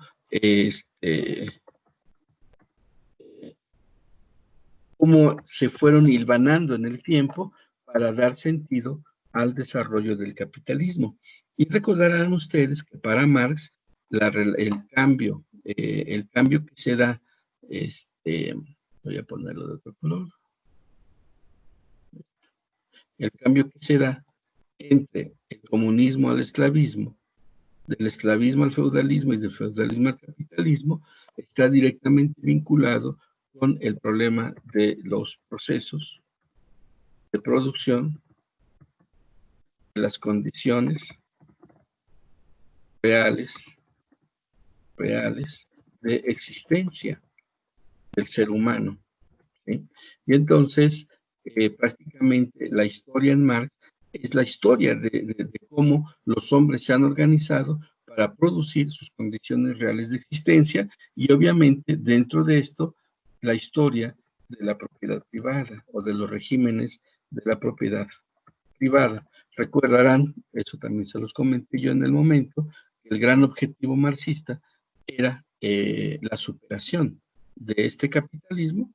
Speaker 1: cómo se fueron hilvanando en el tiempo para dar sentido al desarrollo del capitalismo. Y recordarán ustedes que para Marx el cambio que se da, voy a ponerlo de otro color, el cambio que se da entre el comunismo al esclavismo, del esclavismo al feudalismo y del feudalismo al capitalismo, está directamente vinculado con el problema de los procesos de producción, de las condiciones reales de existencia del ser humano, ¿sí? Y entonces, prácticamente la historia en Marx es la historia de cómo los hombres se han organizado para producir sus condiciones reales de existencia y obviamente dentro de esto la historia de la propiedad privada o de los regímenes de la propiedad privada. Recordarán, eso también se los comenté yo en el momento, que el gran objetivo marxista era la superación de este capitalismo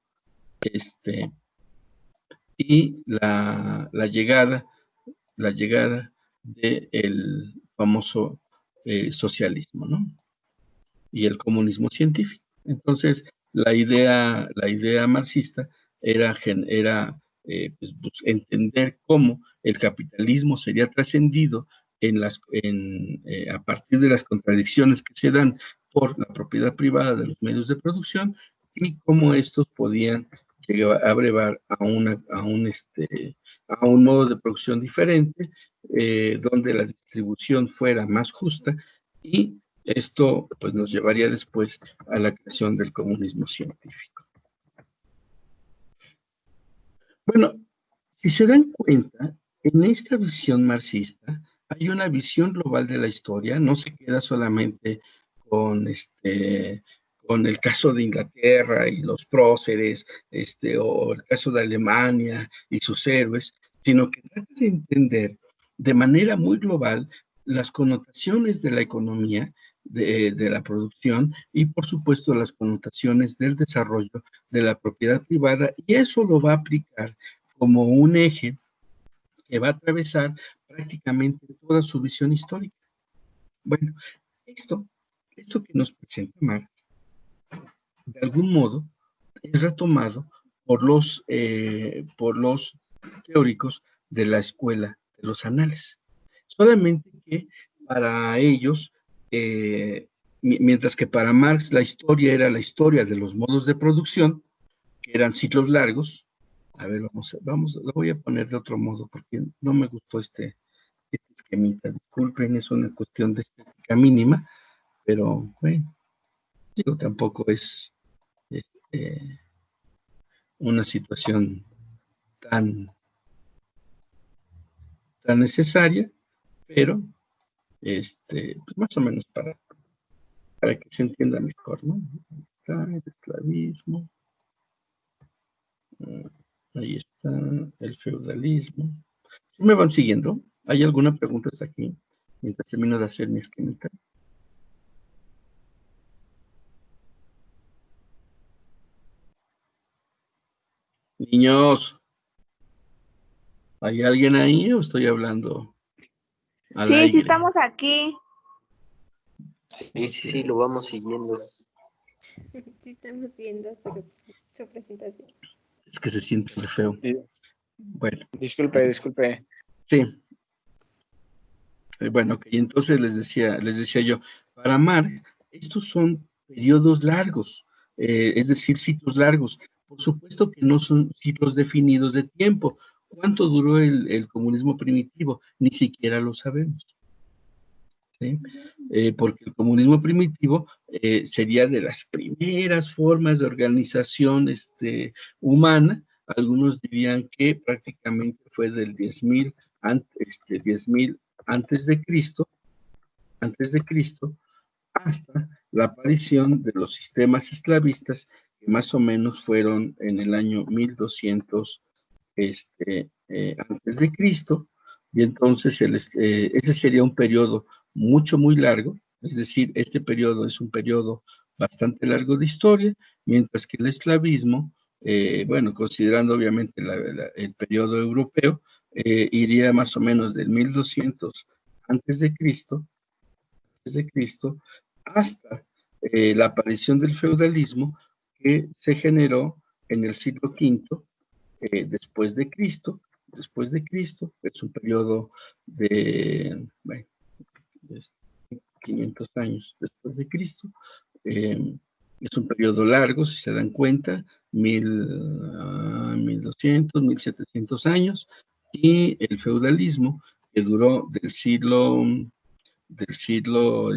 Speaker 1: y la llegada del famoso socialismo, ¿no? Y el comunismo científico. Entonces, la idea marxista era pues, entender cómo el capitalismo sería trascendido a partir de las contradicciones que se dan por la propiedad privada de los medios de producción y cómo estos podían llegar a brevar a un modo de producción diferente, donde la distribución fuera más justa y esto pues, nos llevaría después a la creación del comunismo científico. Bueno, si se dan cuenta, en esta visión marxista hay una visión global de la historia, no se queda solamente con con el caso de Inglaterra y los próceres, o el caso de Alemania y sus héroes, sino que trata de entender de manera muy global las connotaciones de la economía, de la producción y, por supuesto, las connotaciones del desarrollo de la propiedad privada, y eso lo va a aplicar como un eje que va a atravesar prácticamente toda su visión histórica. Bueno, esto, esto que nos presenta Marx, de algún modo, es retomado por los teóricos de la escuela de los anales. Solamente que para ellos, mientras que para Marx la historia era la historia de los modos de producción, que eran ciclos largos. A ver, lo voy a poner de otro modo porque no me gustó este esquemita. Disculpen, es una cuestión de estética mínima, pero bueno, digo, tampoco es este, una situación tan, tan necesaria, pero pues más o menos para que se entienda mejor, ¿no? El esclavismo, ahí está el feudalismo. ¿Sí me van siguiendo? ¿Hay alguna pregunta hasta aquí? Mientras termino de hacer mi esquemita. Niños, ¿hay alguien ahí o estoy hablando al
Speaker 2: Sí, sí
Speaker 1: aire?
Speaker 2: estamos aquí.
Speaker 5: Sí, lo vamos siguiendo.
Speaker 3: Sí, estamos viendo su presentación.
Speaker 1: Es que se siente muy feo. Bueno.
Speaker 4: Disculpe.
Speaker 1: Sí. Bueno, ok, entonces les decía yo, para Marx, estos son periodos largos, es decir, ciclos largos. Por supuesto que no son ciclos definidos de tiempo. ¿Cuánto duró el comunismo primitivo? Ni siquiera lo sabemos. ¿Sí? Porque el comunismo primitivo sería de las primeras formas de organización humana. Algunos dirían que prácticamente fue del 10.000 antes de Cristo, hasta la aparición de los sistemas esclavistas, que más o menos fueron en el año 1200 antes de Cristo, y entonces ese sería un periodo muy largo, es decir, este periodo es un periodo bastante largo de historia, mientras que el esclavismo, bueno, considerando obviamente el periodo europeo, iría más o menos del 1200 antes de Cristo hasta la aparición del feudalismo, que se generó en el siglo V después de Cristo, es un periodo de, bueno, 500 años después de Cristo. Es un periodo largo, si se dan cuenta, 1200, 1700 años, y el feudalismo, que duró del siglo V,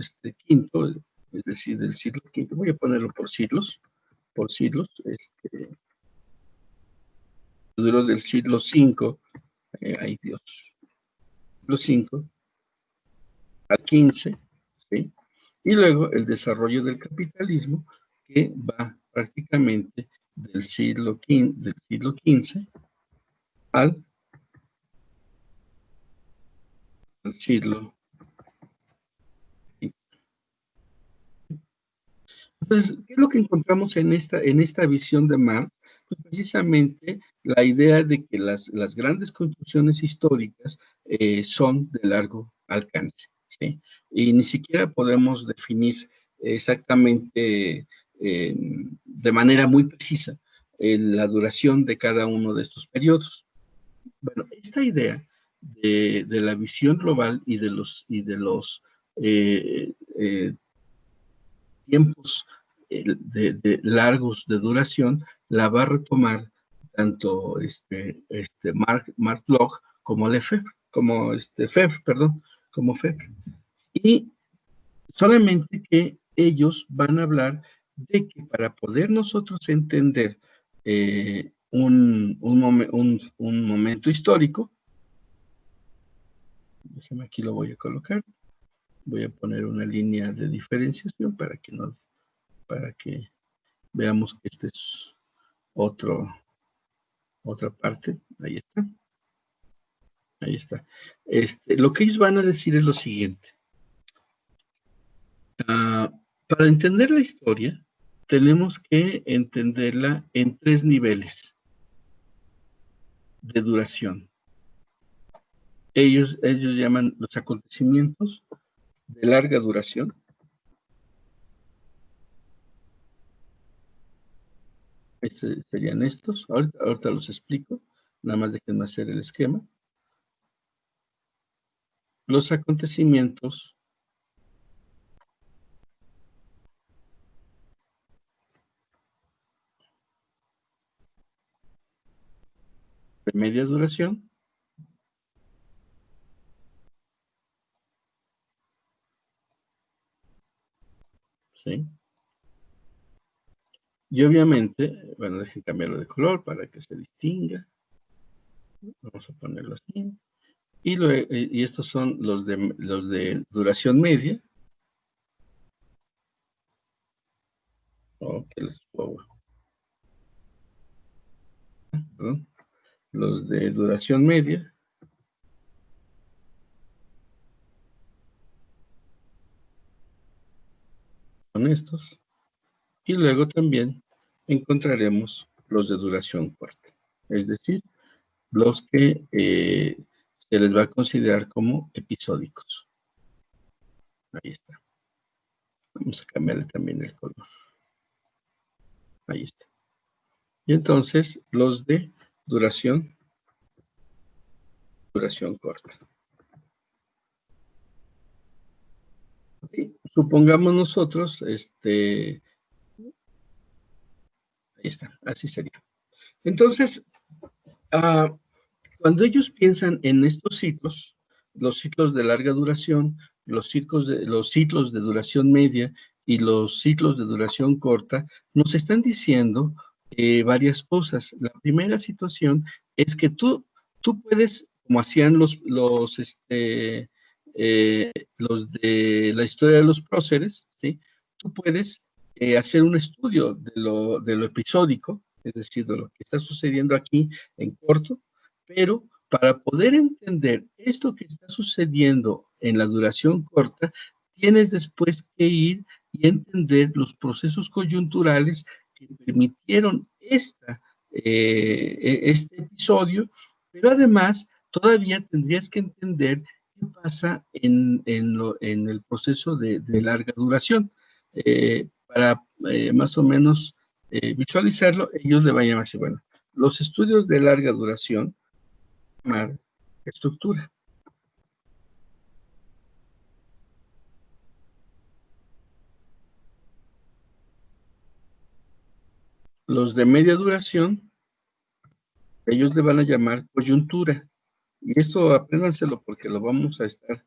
Speaker 1: es decir, del siglo V, voy a ponerlo por siglos, duró del siglo V, ay Dios, siglo V al XV, ¿sí? Y luego el desarrollo del capitalismo, que va prácticamente del siglo XV al siglo. Entonces, ¿qué es lo que encontramos en esta visión de Marx? Pues precisamente la idea de que las grandes construcciones históricas son de largo alcance, ¿sí? Y ni siquiera podemos definir exactamente de manera muy precisa la duración de cada uno de estos periodos. Bueno, esta idea de la visión global y de los tiempos largos de duración la va a retomar tanto Marc Bloch como Lefebvre, como Febvre. Y solamente que ellos van a hablar de que para poder nosotros entender un momento histórico. Déjame, aquí lo voy a colocar. Voy a poner una línea de diferenciación para que veamos que este es otra parte. Ahí está. Ahí está. Lo que ellos van a decir es lo siguiente. Para entender la historia, tenemos que entenderla en 3 niveles de duración. Ellos llaman los acontecimientos de larga duración. Serían estos. Ahorita los explico. Nada más déjenme hacer el esquema. Los acontecimientos de media duración. ¿Sí? Y obviamente, bueno, dejen cambiarlo de color para que se distinga. Vamos a ponerlo así. Y estos son los de duración media. Perdón. Los de duración media. Son estos. Y luego también encontraremos los de duración corta. Es decir, los que se les va a considerar como episódicos. Ahí está. Vamos a cambiarle también el color. Ahí está. Y entonces los de duración corta. Okay. Supongamos nosotros, ahí está, así sería. Entonces, cuando ellos piensan en estos ciclos, los ciclos de larga duración, los ciclos de duración media y los ciclos de duración corta, nos están diciendo varias cosas. La primera situación es que tú puedes, como hacían los de la historia de los próceres, ¿sí? Tú puedes hacer un estudio de lo episódico, es decir, de lo que está sucediendo aquí en corto, pero para poder entender esto que está sucediendo en la duración corta, tienes después que ir y entender los procesos coyunturales que permitieron este episodio, pero además todavía tendrías que entender qué pasa en el proceso de larga duración. Para más o menos visualizarlo, ellos le van a llamar así, bueno, los estudios de larga duración, estructura. Los de media duración, ellos le van a llamar coyuntura. Y esto apréndanselo porque lo vamos a estar,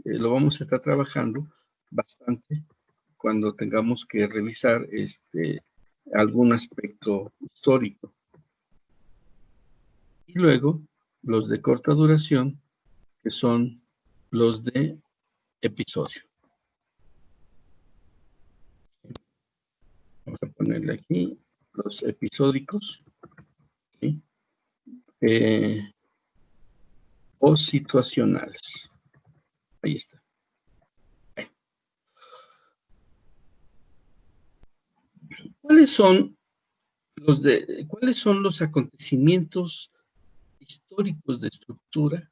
Speaker 1: lo vamos a estar trabajando bastante cuando tengamos que revisar algún aspecto histórico. Y luego, los de corta duración, que son los de episodio. Vamos a ponerle aquí los episódicos, ¿sí? O situacionales. Ahí está. ¿Cuáles son los acontecimientos históricos de estructura?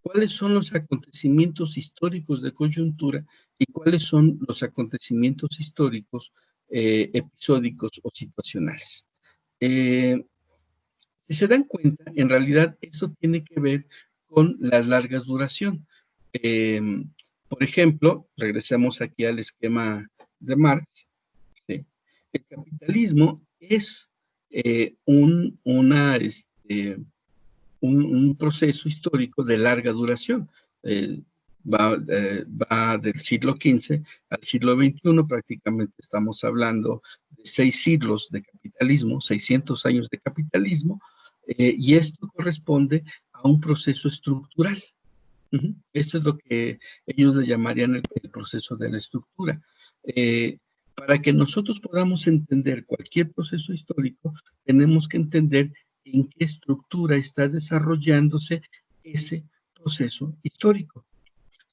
Speaker 1: ¿Cuáles son los acontecimientos históricos de coyuntura? ¿Y cuáles son los acontecimientos históricos episódicos o situacionales? Si se dan cuenta, en realidad eso tiene que ver con las largas duración. Por ejemplo, regresemos aquí al esquema de Marx. ¿Sí? El capitalismo es un proceso histórico de larga duración. Va del siglo XV al siglo XXI, prácticamente estamos hablando de 6 siglos de capitalismo, 600 años de capitalismo, y esto corresponde a un proceso estructural. Esto es lo que ellos le llamarían el proceso de la estructura. Para que nosotros podamos entender cualquier proceso histórico, tenemos que entender en qué estructura está desarrollándose ese proceso histórico.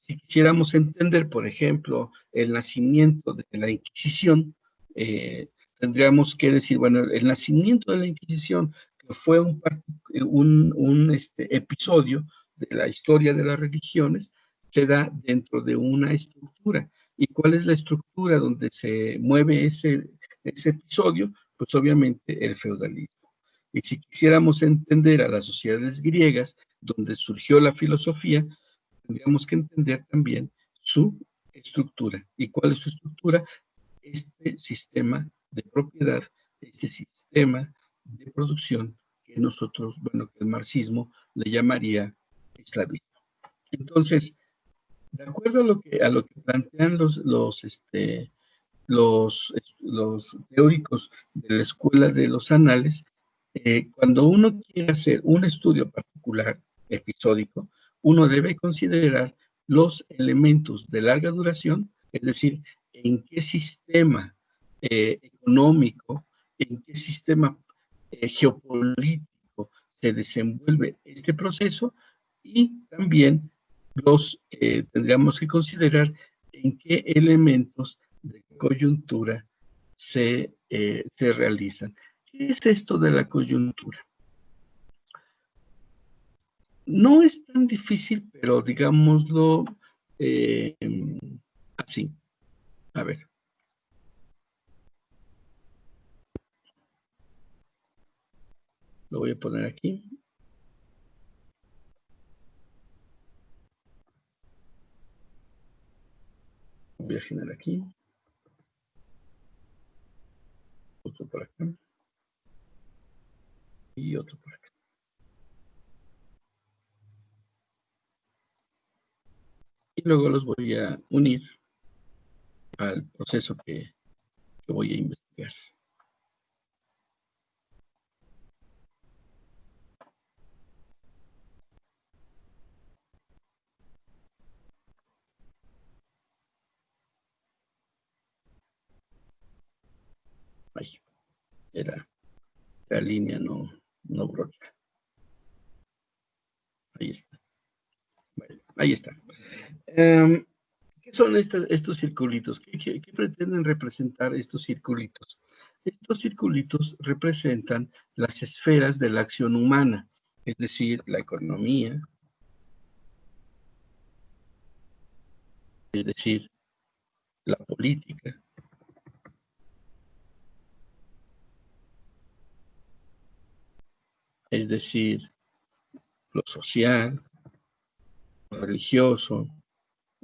Speaker 1: Si quisiéramos entender, por ejemplo, el nacimiento de la Inquisición, tendríamos que decir, bueno, el nacimiento de la Inquisición, que fue un episodio de la historia de las religiones, se da dentro de una estructura. ¿Y cuál es la estructura donde se mueve ese episodio? Pues obviamente el feudalismo. Y si quisiéramos entender a las sociedades griegas, donde surgió la filosofía, tendríamos que entender también su estructura. ¿Y cuál es su estructura? Este sistema de propiedad, este sistema de producción que nosotros, bueno, que el marxismo le llamaría esclavismo. Entonces, de acuerdo a lo que plantean los teóricos de la escuela de los anales, cuando uno quiere hacer un estudio particular, episódico, uno debe considerar los elementos de larga duración, es decir, en qué sistema económico, en qué sistema geopolítico se desenvuelve este proceso, y también tendríamos que considerar en qué elementos de coyuntura se realizan. ¿Qué es esto de la coyuntura? No es tan difícil, pero digámoslo así. A ver. Lo voy a poner aquí. Voy a generar aquí. Otro por acá. Y otro por acá. Y luego los voy a unir al proceso que voy a investigar. Ay, era la línea, no brocha. Ahí está. Bueno, ahí está. ¿Qué son estos circulitos? ¿Qué pretenden representar estos circulitos? Estos circulitos representan las esferas de la acción humana, es decir, la economía, es decir, la política, es decir, lo social, lo religioso,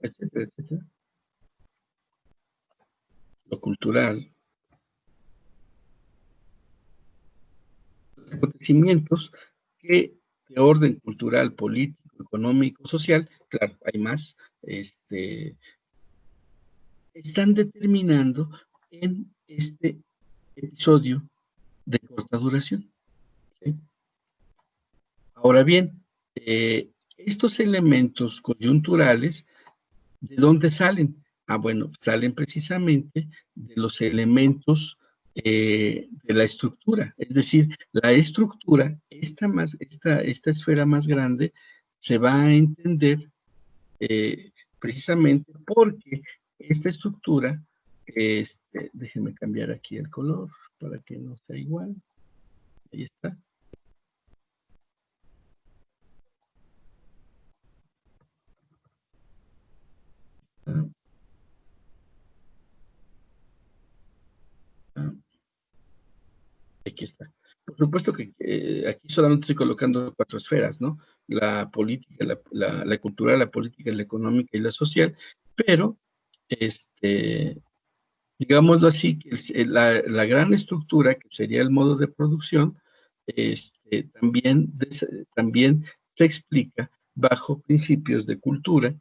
Speaker 1: etcétera, etcétera, lo cultural, los acontecimientos que de orden cultural, político, económico, social, claro, hay más, están determinando en este episodio de corta duración. ¿Sí? Ahora bien, estos elementos coyunturales, ¿de dónde salen? Bueno, salen precisamente de los elementos de la estructura. Es decir, la estructura, esta esfera más grande, se va a entender precisamente porque esta estructura, déjenme cambiar aquí el color para que no sea igual. Ahí está. Aquí está. Por supuesto que aquí solamente estoy colocando 4 esferas, ¿no? La política, la cultural, la política, la económica y la social, pero, digámoslo así, que la gran estructura, que sería el modo de producción, también se explica bajo principios de cultura,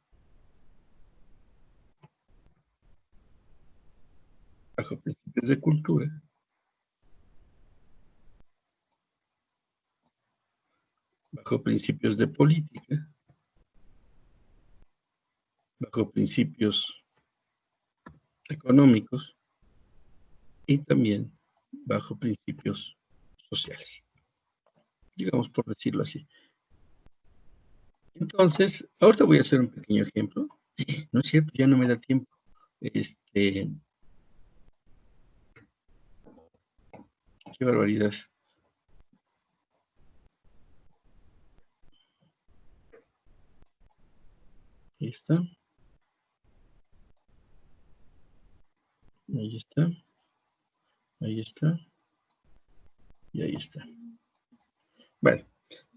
Speaker 1: bajo principios de política, bajo principios económicos y también bajo principios sociales, digamos por decirlo así. Entonces, ahorita voy a hacer un pequeño ejemplo. No es cierto, ya no me da tiempo. Qué barbaridad. Ahí está. Ahí está. Ahí está. Y ahí está. Bueno,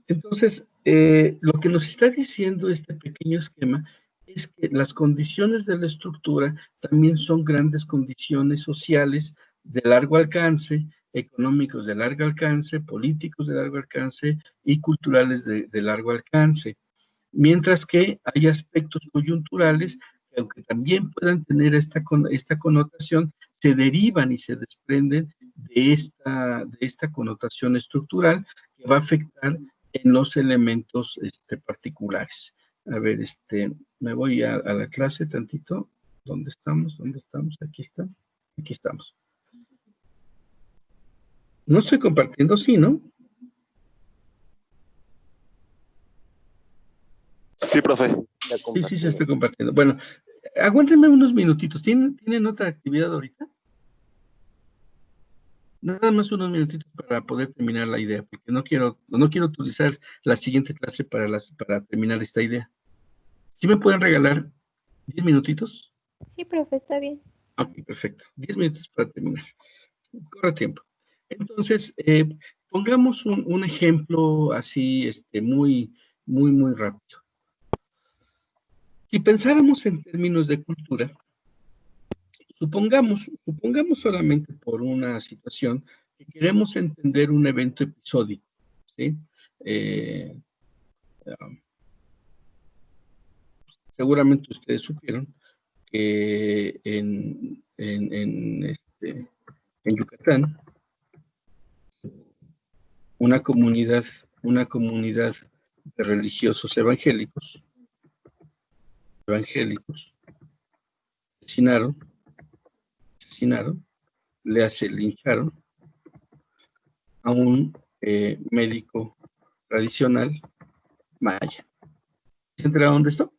Speaker 1: entonces, lo que nos está diciendo este pequeño esquema es que las condiciones de la estructura también son grandes condiciones sociales de largo alcance, económicos de largo alcance, políticos de largo alcance y culturales de largo alcance. Mientras que hay aspectos coyunturales que, aunque también puedan tener esta connotación, se derivan y se desprenden de esta connotación estructural que va a afectar en los elementos particulares. A ver, me voy a la clase tantito. ¿Dónde estamos? ¿Dónde estamos? Aquí está. Aquí estamos. No estoy compartiendo, sí, ¿no?
Speaker 4: Sí, profe.
Speaker 1: Sí, se está compartiendo. Bueno, aguántenme unos minutitos. ¿Tienen otra actividad ahorita? Nada más unos minutitos para poder terminar la idea, porque no quiero utilizar la siguiente clase para terminar esta idea. ¿Sí me pueden regalar 10 minutitos?
Speaker 3: Sí, profe, está bien.
Speaker 1: Ok, perfecto. 10 minutos para terminar. Corre tiempo. Entonces, pongamos un ejemplo así, muy rápido. Si pensáramos en términos de cultura, supongamos solamente por una situación que queremos entender un evento episódico, ¿sí? Seguramente ustedes supieron que en Yucatán, una comunidad de religiosos evangélicos asesinaron, lincharon a un médico tradicional maya. ¿Se enteraron de esto?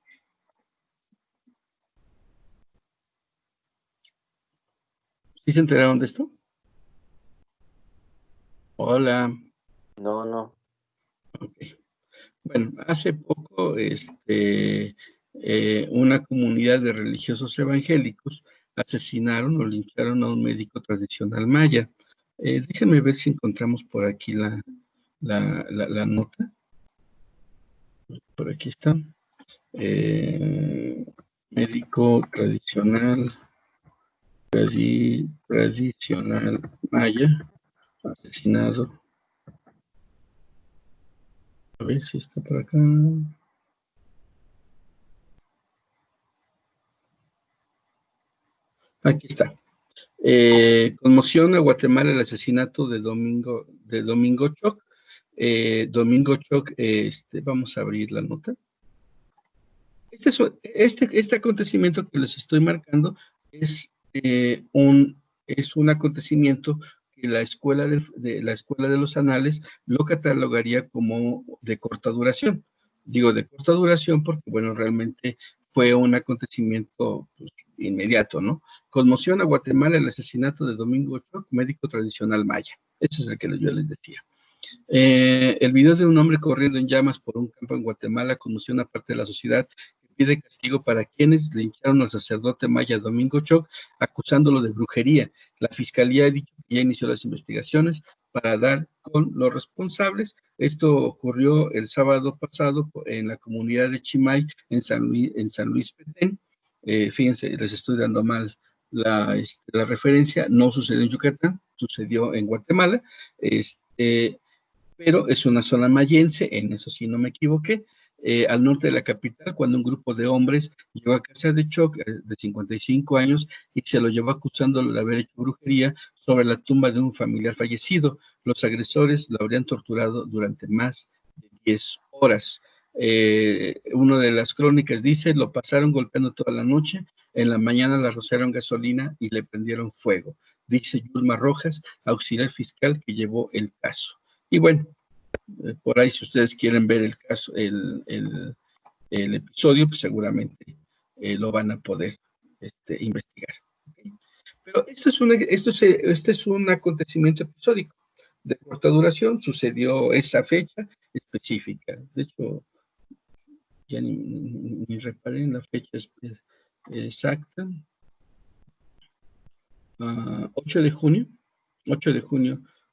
Speaker 1: ¿Sí se enteraron de esto? Hola.
Speaker 5: No.
Speaker 1: Ok. Bueno, hace poco una comunidad de religiosos evangélicos asesinaron o lincharon a un médico tradicional maya. Déjenme ver si encontramos por aquí la nota. Por aquí está. Médico tradicional maya asesinado. A ver si está por acá. Aquí está. Conmoción a Guatemala el asesinato de Domingo Choc. Domingo Choc, vamos a abrir la nota. Este acontecimiento que les estoy marcando es un acontecimiento que la escuela de los Anales lo catalogaría como de corta duración. Digo de corta duración porque, bueno, realmente fue un acontecimiento pues, inmediato, ¿no? Conmoción a Guatemala el asesinato de Domingo Choc, médico tradicional maya. Ese es el que yo les decía. El video de un hombre corriendo en llamas por un campo en Guatemala conmocionó a parte de la sociedad que pide castigo para quienes lincharon al sacerdote maya Domingo Choc, acusándolo de brujería. La fiscalía ha dicho que ya inició las investigaciones para dar con los responsables. Esto ocurrió el sábado pasado en la comunidad de Chimay, en San Luis Petén. Fíjense, les estoy dando mal la referencia. No sucedió en Yucatán, sucedió en Guatemala. Pero es una zona mayense, en eso sí no me equivoqué, al norte de la capital, cuando un grupo de hombres llegó a casa de Choc, de 55 años, y se lo llevó acusándolo de haber hecho brujería sobre la tumba de un familiar fallecido. Los agresores lo habrían torturado durante más de 10 horas. Una de las crónicas dice, lo pasaron golpeando toda la noche, en la mañana la rociaron gasolina y le prendieron fuego. Dice Yulma Rojas, auxiliar fiscal que llevó el caso. Y bueno, por ahí si ustedes quieren ver el caso, el episodio, pues seguramente lo van a poder investigar. ¿Okay? Pero este es un acontecimiento episódico de corta duración, sucedió esa fecha específica. De hecho, ya ni reparé en la fecha exacta. 8 de junio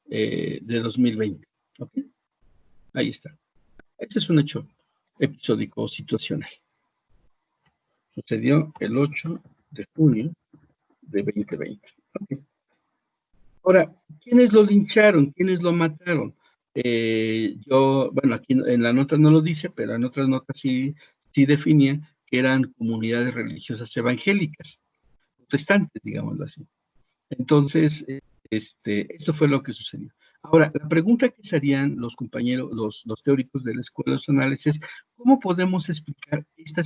Speaker 1: de 2020. ¿Okay? Ahí está. Este es un hecho episódico o situacional. Sucedió el 8 de junio de 2020. ¿Okay? Ahora, ¿quiénes lo lincharon? ¿Quiénes lo mataron? Bueno, aquí en la nota no lo dice, pero en otras notas sí definía que eran comunidades religiosas evangélicas, protestantes, digámoslo así. Entonces, esto fue lo que sucedió. Ahora, la pregunta que se harían los compañeros, los teóricos de la Escuela de los Anales es, ¿cómo podemos explicar esta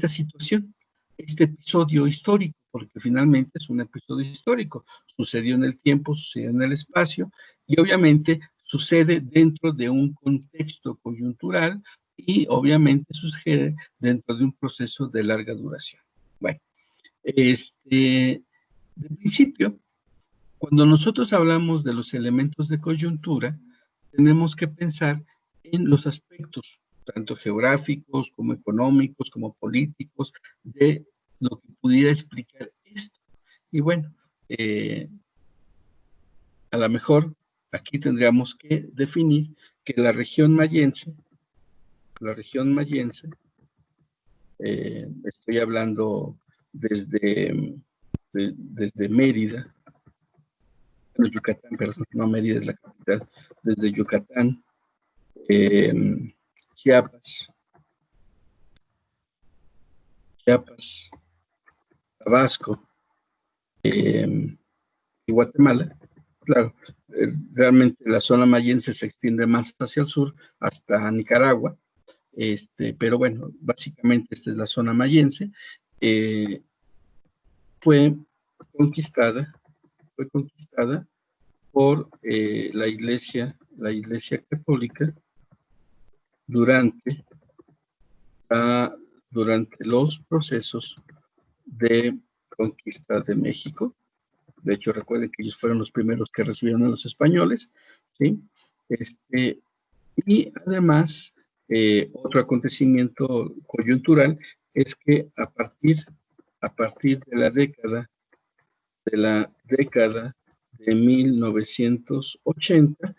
Speaker 1: situación, este episodio histórico? Porque finalmente es un episodio histórico. Sucedió en el tiempo, sucedió en el espacio, y obviamente sucede dentro de un contexto coyuntural y obviamente sucede dentro de un proceso de larga duración. Bueno, de principio, cuando nosotros hablamos de los elementos de coyuntura, tenemos que pensar en los aspectos, tanto geográficos como económicos, como políticos, de lo que pudiera explicar esto. Y bueno, a lo mejor aquí tendríamos que definir que la región mayense, estoy hablando desde Mérida, Yucatán, perdón, no Mérida es la capital, desde Yucatán, Chiapas, Tabasco y Guatemala. Claro, realmente la zona mayense se extiende más hacia el sur, hasta Nicaragua, pero bueno, básicamente esta es la zona mayense. Fue conquistada por la Iglesia Católica durante los procesos de conquista de México. De hecho, recuerden que ellos fueron los primeros que recibieron a los españoles, ¿sí? Y además, otro acontecimiento coyuntural es que a partir de la década de 1980,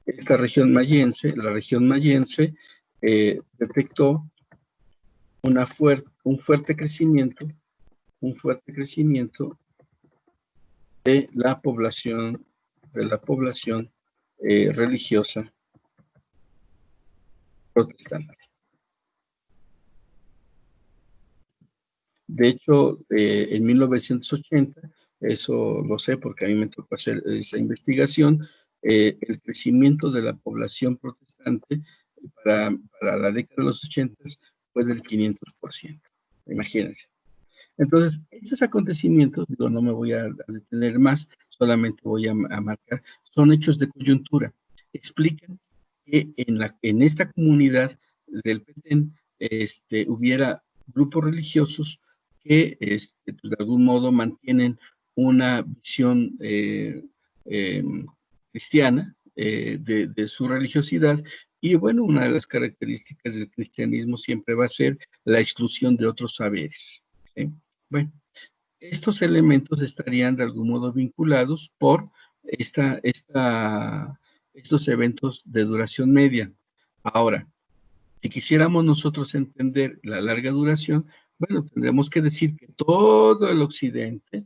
Speaker 1: esta región mayense, la región mayense, detectó un fuerte crecimiento de la población religiosa protestante. De hecho, en 1980, eso lo sé porque a mí me tocó hacer esa investigación, el crecimiento de la población protestante para la década de los 80 fue del 500%. Imagínense. Entonces, estos acontecimientos, digo, no me voy a detener más, solamente voy a marcar, son hechos de coyuntura. Explican que en esta comunidad del Petén hubiera grupos religiosos que pues, de algún modo mantienen una visión cristiana de su religiosidad. Y bueno, una de las características del cristianismo siempre va a ser la exclusión de otros saberes. ¿Sí? Bueno, estos elementos estarían de algún modo vinculados por estos eventos de duración media. Ahora, si quisiéramos nosotros entender la larga duración, bueno, tendremos que decir que todo el occidente,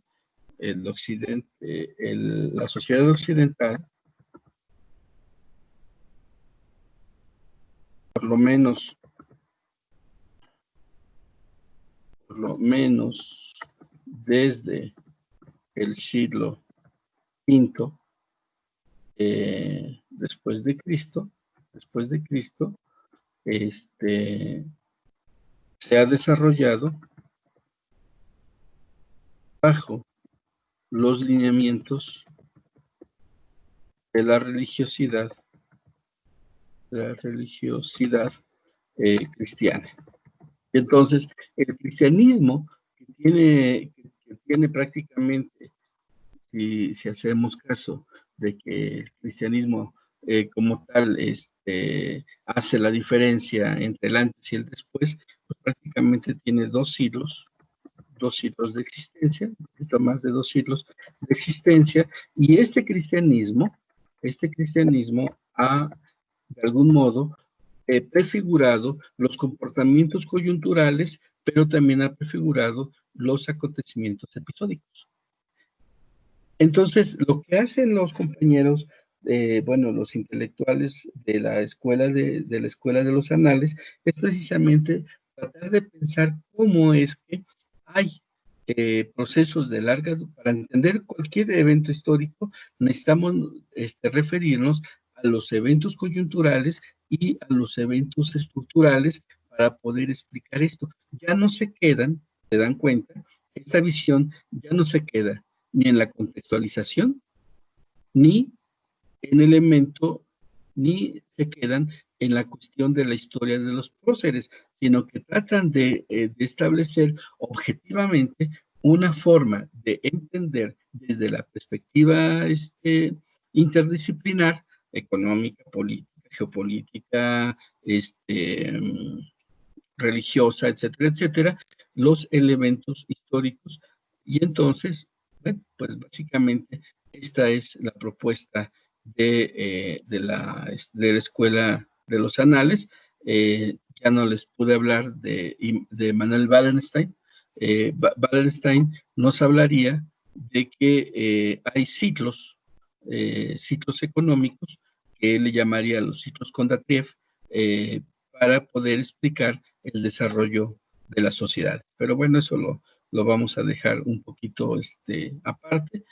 Speaker 1: la sociedad occidental, por lo menos desde el siglo V, después de Cristo, se ha desarrollado bajo los lineamientos de la religiosidad cristiana. Entonces, el cristianismo que tiene prácticamente, si hacemos caso de que el cristianismo como tal hace la diferencia entre el antes y el después, pues prácticamente tiene dos siglos de existencia, un poquito más de 2 siglos de existencia, y este cristianismo ha, de algún modo, prefigurado los comportamientos coyunturales, pero también ha prefigurado los acontecimientos episódicos. Entonces, lo que hacen los compañeros, los intelectuales de la escuela de los anales, es precisamente tratar de pensar cómo es que hay procesos de larga, para entender cualquier evento histórico, necesitamos referirnos a los eventos coyunturales y a los eventos estructurales para poder explicar esto. Ya no se quedan, se dan cuenta, esta visión ya no se queda ni en la contextualización, ni en elemento, ni se quedan en la cuestión de la historia de los próceres, sino que tratan de establecer objetivamente una forma de entender desde la perspectiva interdisciplinar, económica, política, geopolítica, religiosa, etcétera, etcétera, los elementos históricos. Y entonces, bueno, pues básicamente esta es la propuesta de la Escuela de los Anales. Ya no les pude hablar de Manuel Wallenstein. Wallenstein nos hablaría de que hay ciclos económicos, que él le llamaría los ciclos Kondratiev, para poder explicar el desarrollo de la sociedad. Pero bueno, eso lo vamos a dejar un poquito aparte,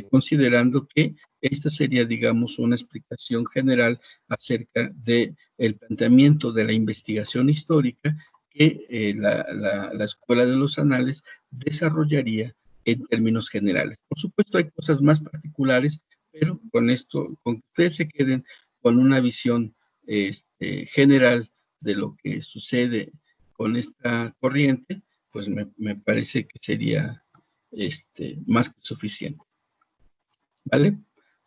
Speaker 1: considerando que esta sería, digamos, una explicación general acerca del planteamiento de la investigación histórica que la Escuela de los Anales desarrollaría en términos generales. Por supuesto, hay cosas más particulares, pero con esto, con que ustedes se queden con una visión general de lo que sucede con esta corriente, pues me parece que sería más que suficiente. ¿Vale?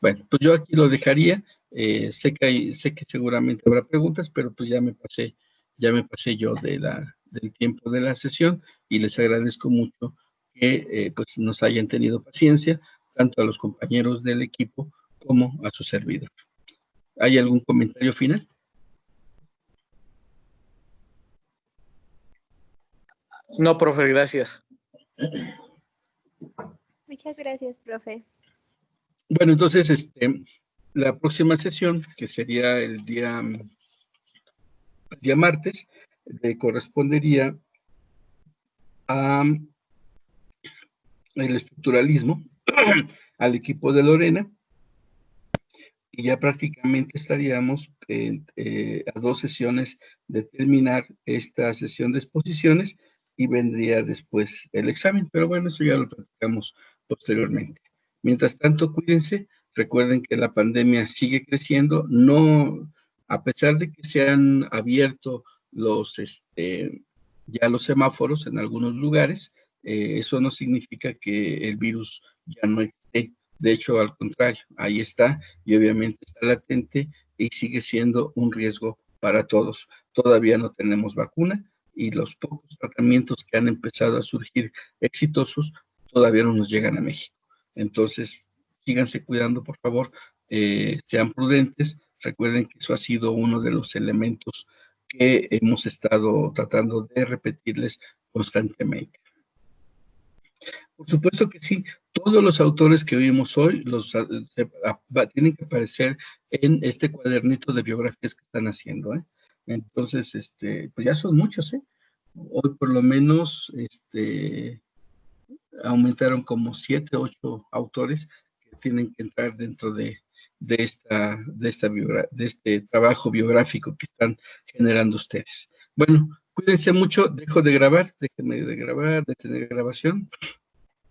Speaker 1: Bueno, pues yo aquí lo dejaría. Sé que seguramente habrá preguntas, pero pues ya me pasé yo del tiempo de la sesión, y les agradezco mucho que pues nos hayan tenido paciencia, tanto a los compañeros del equipo como a su servidor. ¿Hay algún comentario final?
Speaker 4: No, profe, gracias.
Speaker 3: Muchas gracias, profe.
Speaker 1: Bueno, entonces, la próxima sesión, que sería el día martes, le correspondería a el estructuralismo, al equipo de Lorena, y ya prácticamente estaríamos a 2 sesiones de terminar esta sesión de exposiciones, y vendría después el examen, pero bueno, eso ya lo platicamos posteriormente. Mientras tanto, cuídense, recuerden que la pandemia sigue creciendo, no, a pesar de que se han abierto ya los semáforos en algunos lugares, eso no significa que el virus ya no esté. De hecho, al contrario, ahí está, y obviamente está latente y sigue siendo un riesgo para todos. Todavía no tenemos vacuna, y los pocos tratamientos que han empezado a surgir exitosos todavía no nos llegan a México. Entonces, síganse cuidando, por favor, sean prudentes. Recuerden que eso ha sido uno de los elementos que hemos estado tratando de repetirles constantemente. Por supuesto que sí, todos los autores que oímos hoy tienen que aparecer en este cuadernito de biografías que están haciendo, ¿eh? Entonces, pues ya son muchos, ¿eh? Hoy por lo menos aumentaron como 7, 8 autores que tienen que entrar dentro de de este trabajo biográfico que están generando ustedes. Bueno, cuídense mucho, dejo de grabar, déjenme de grabar, de tener grabación,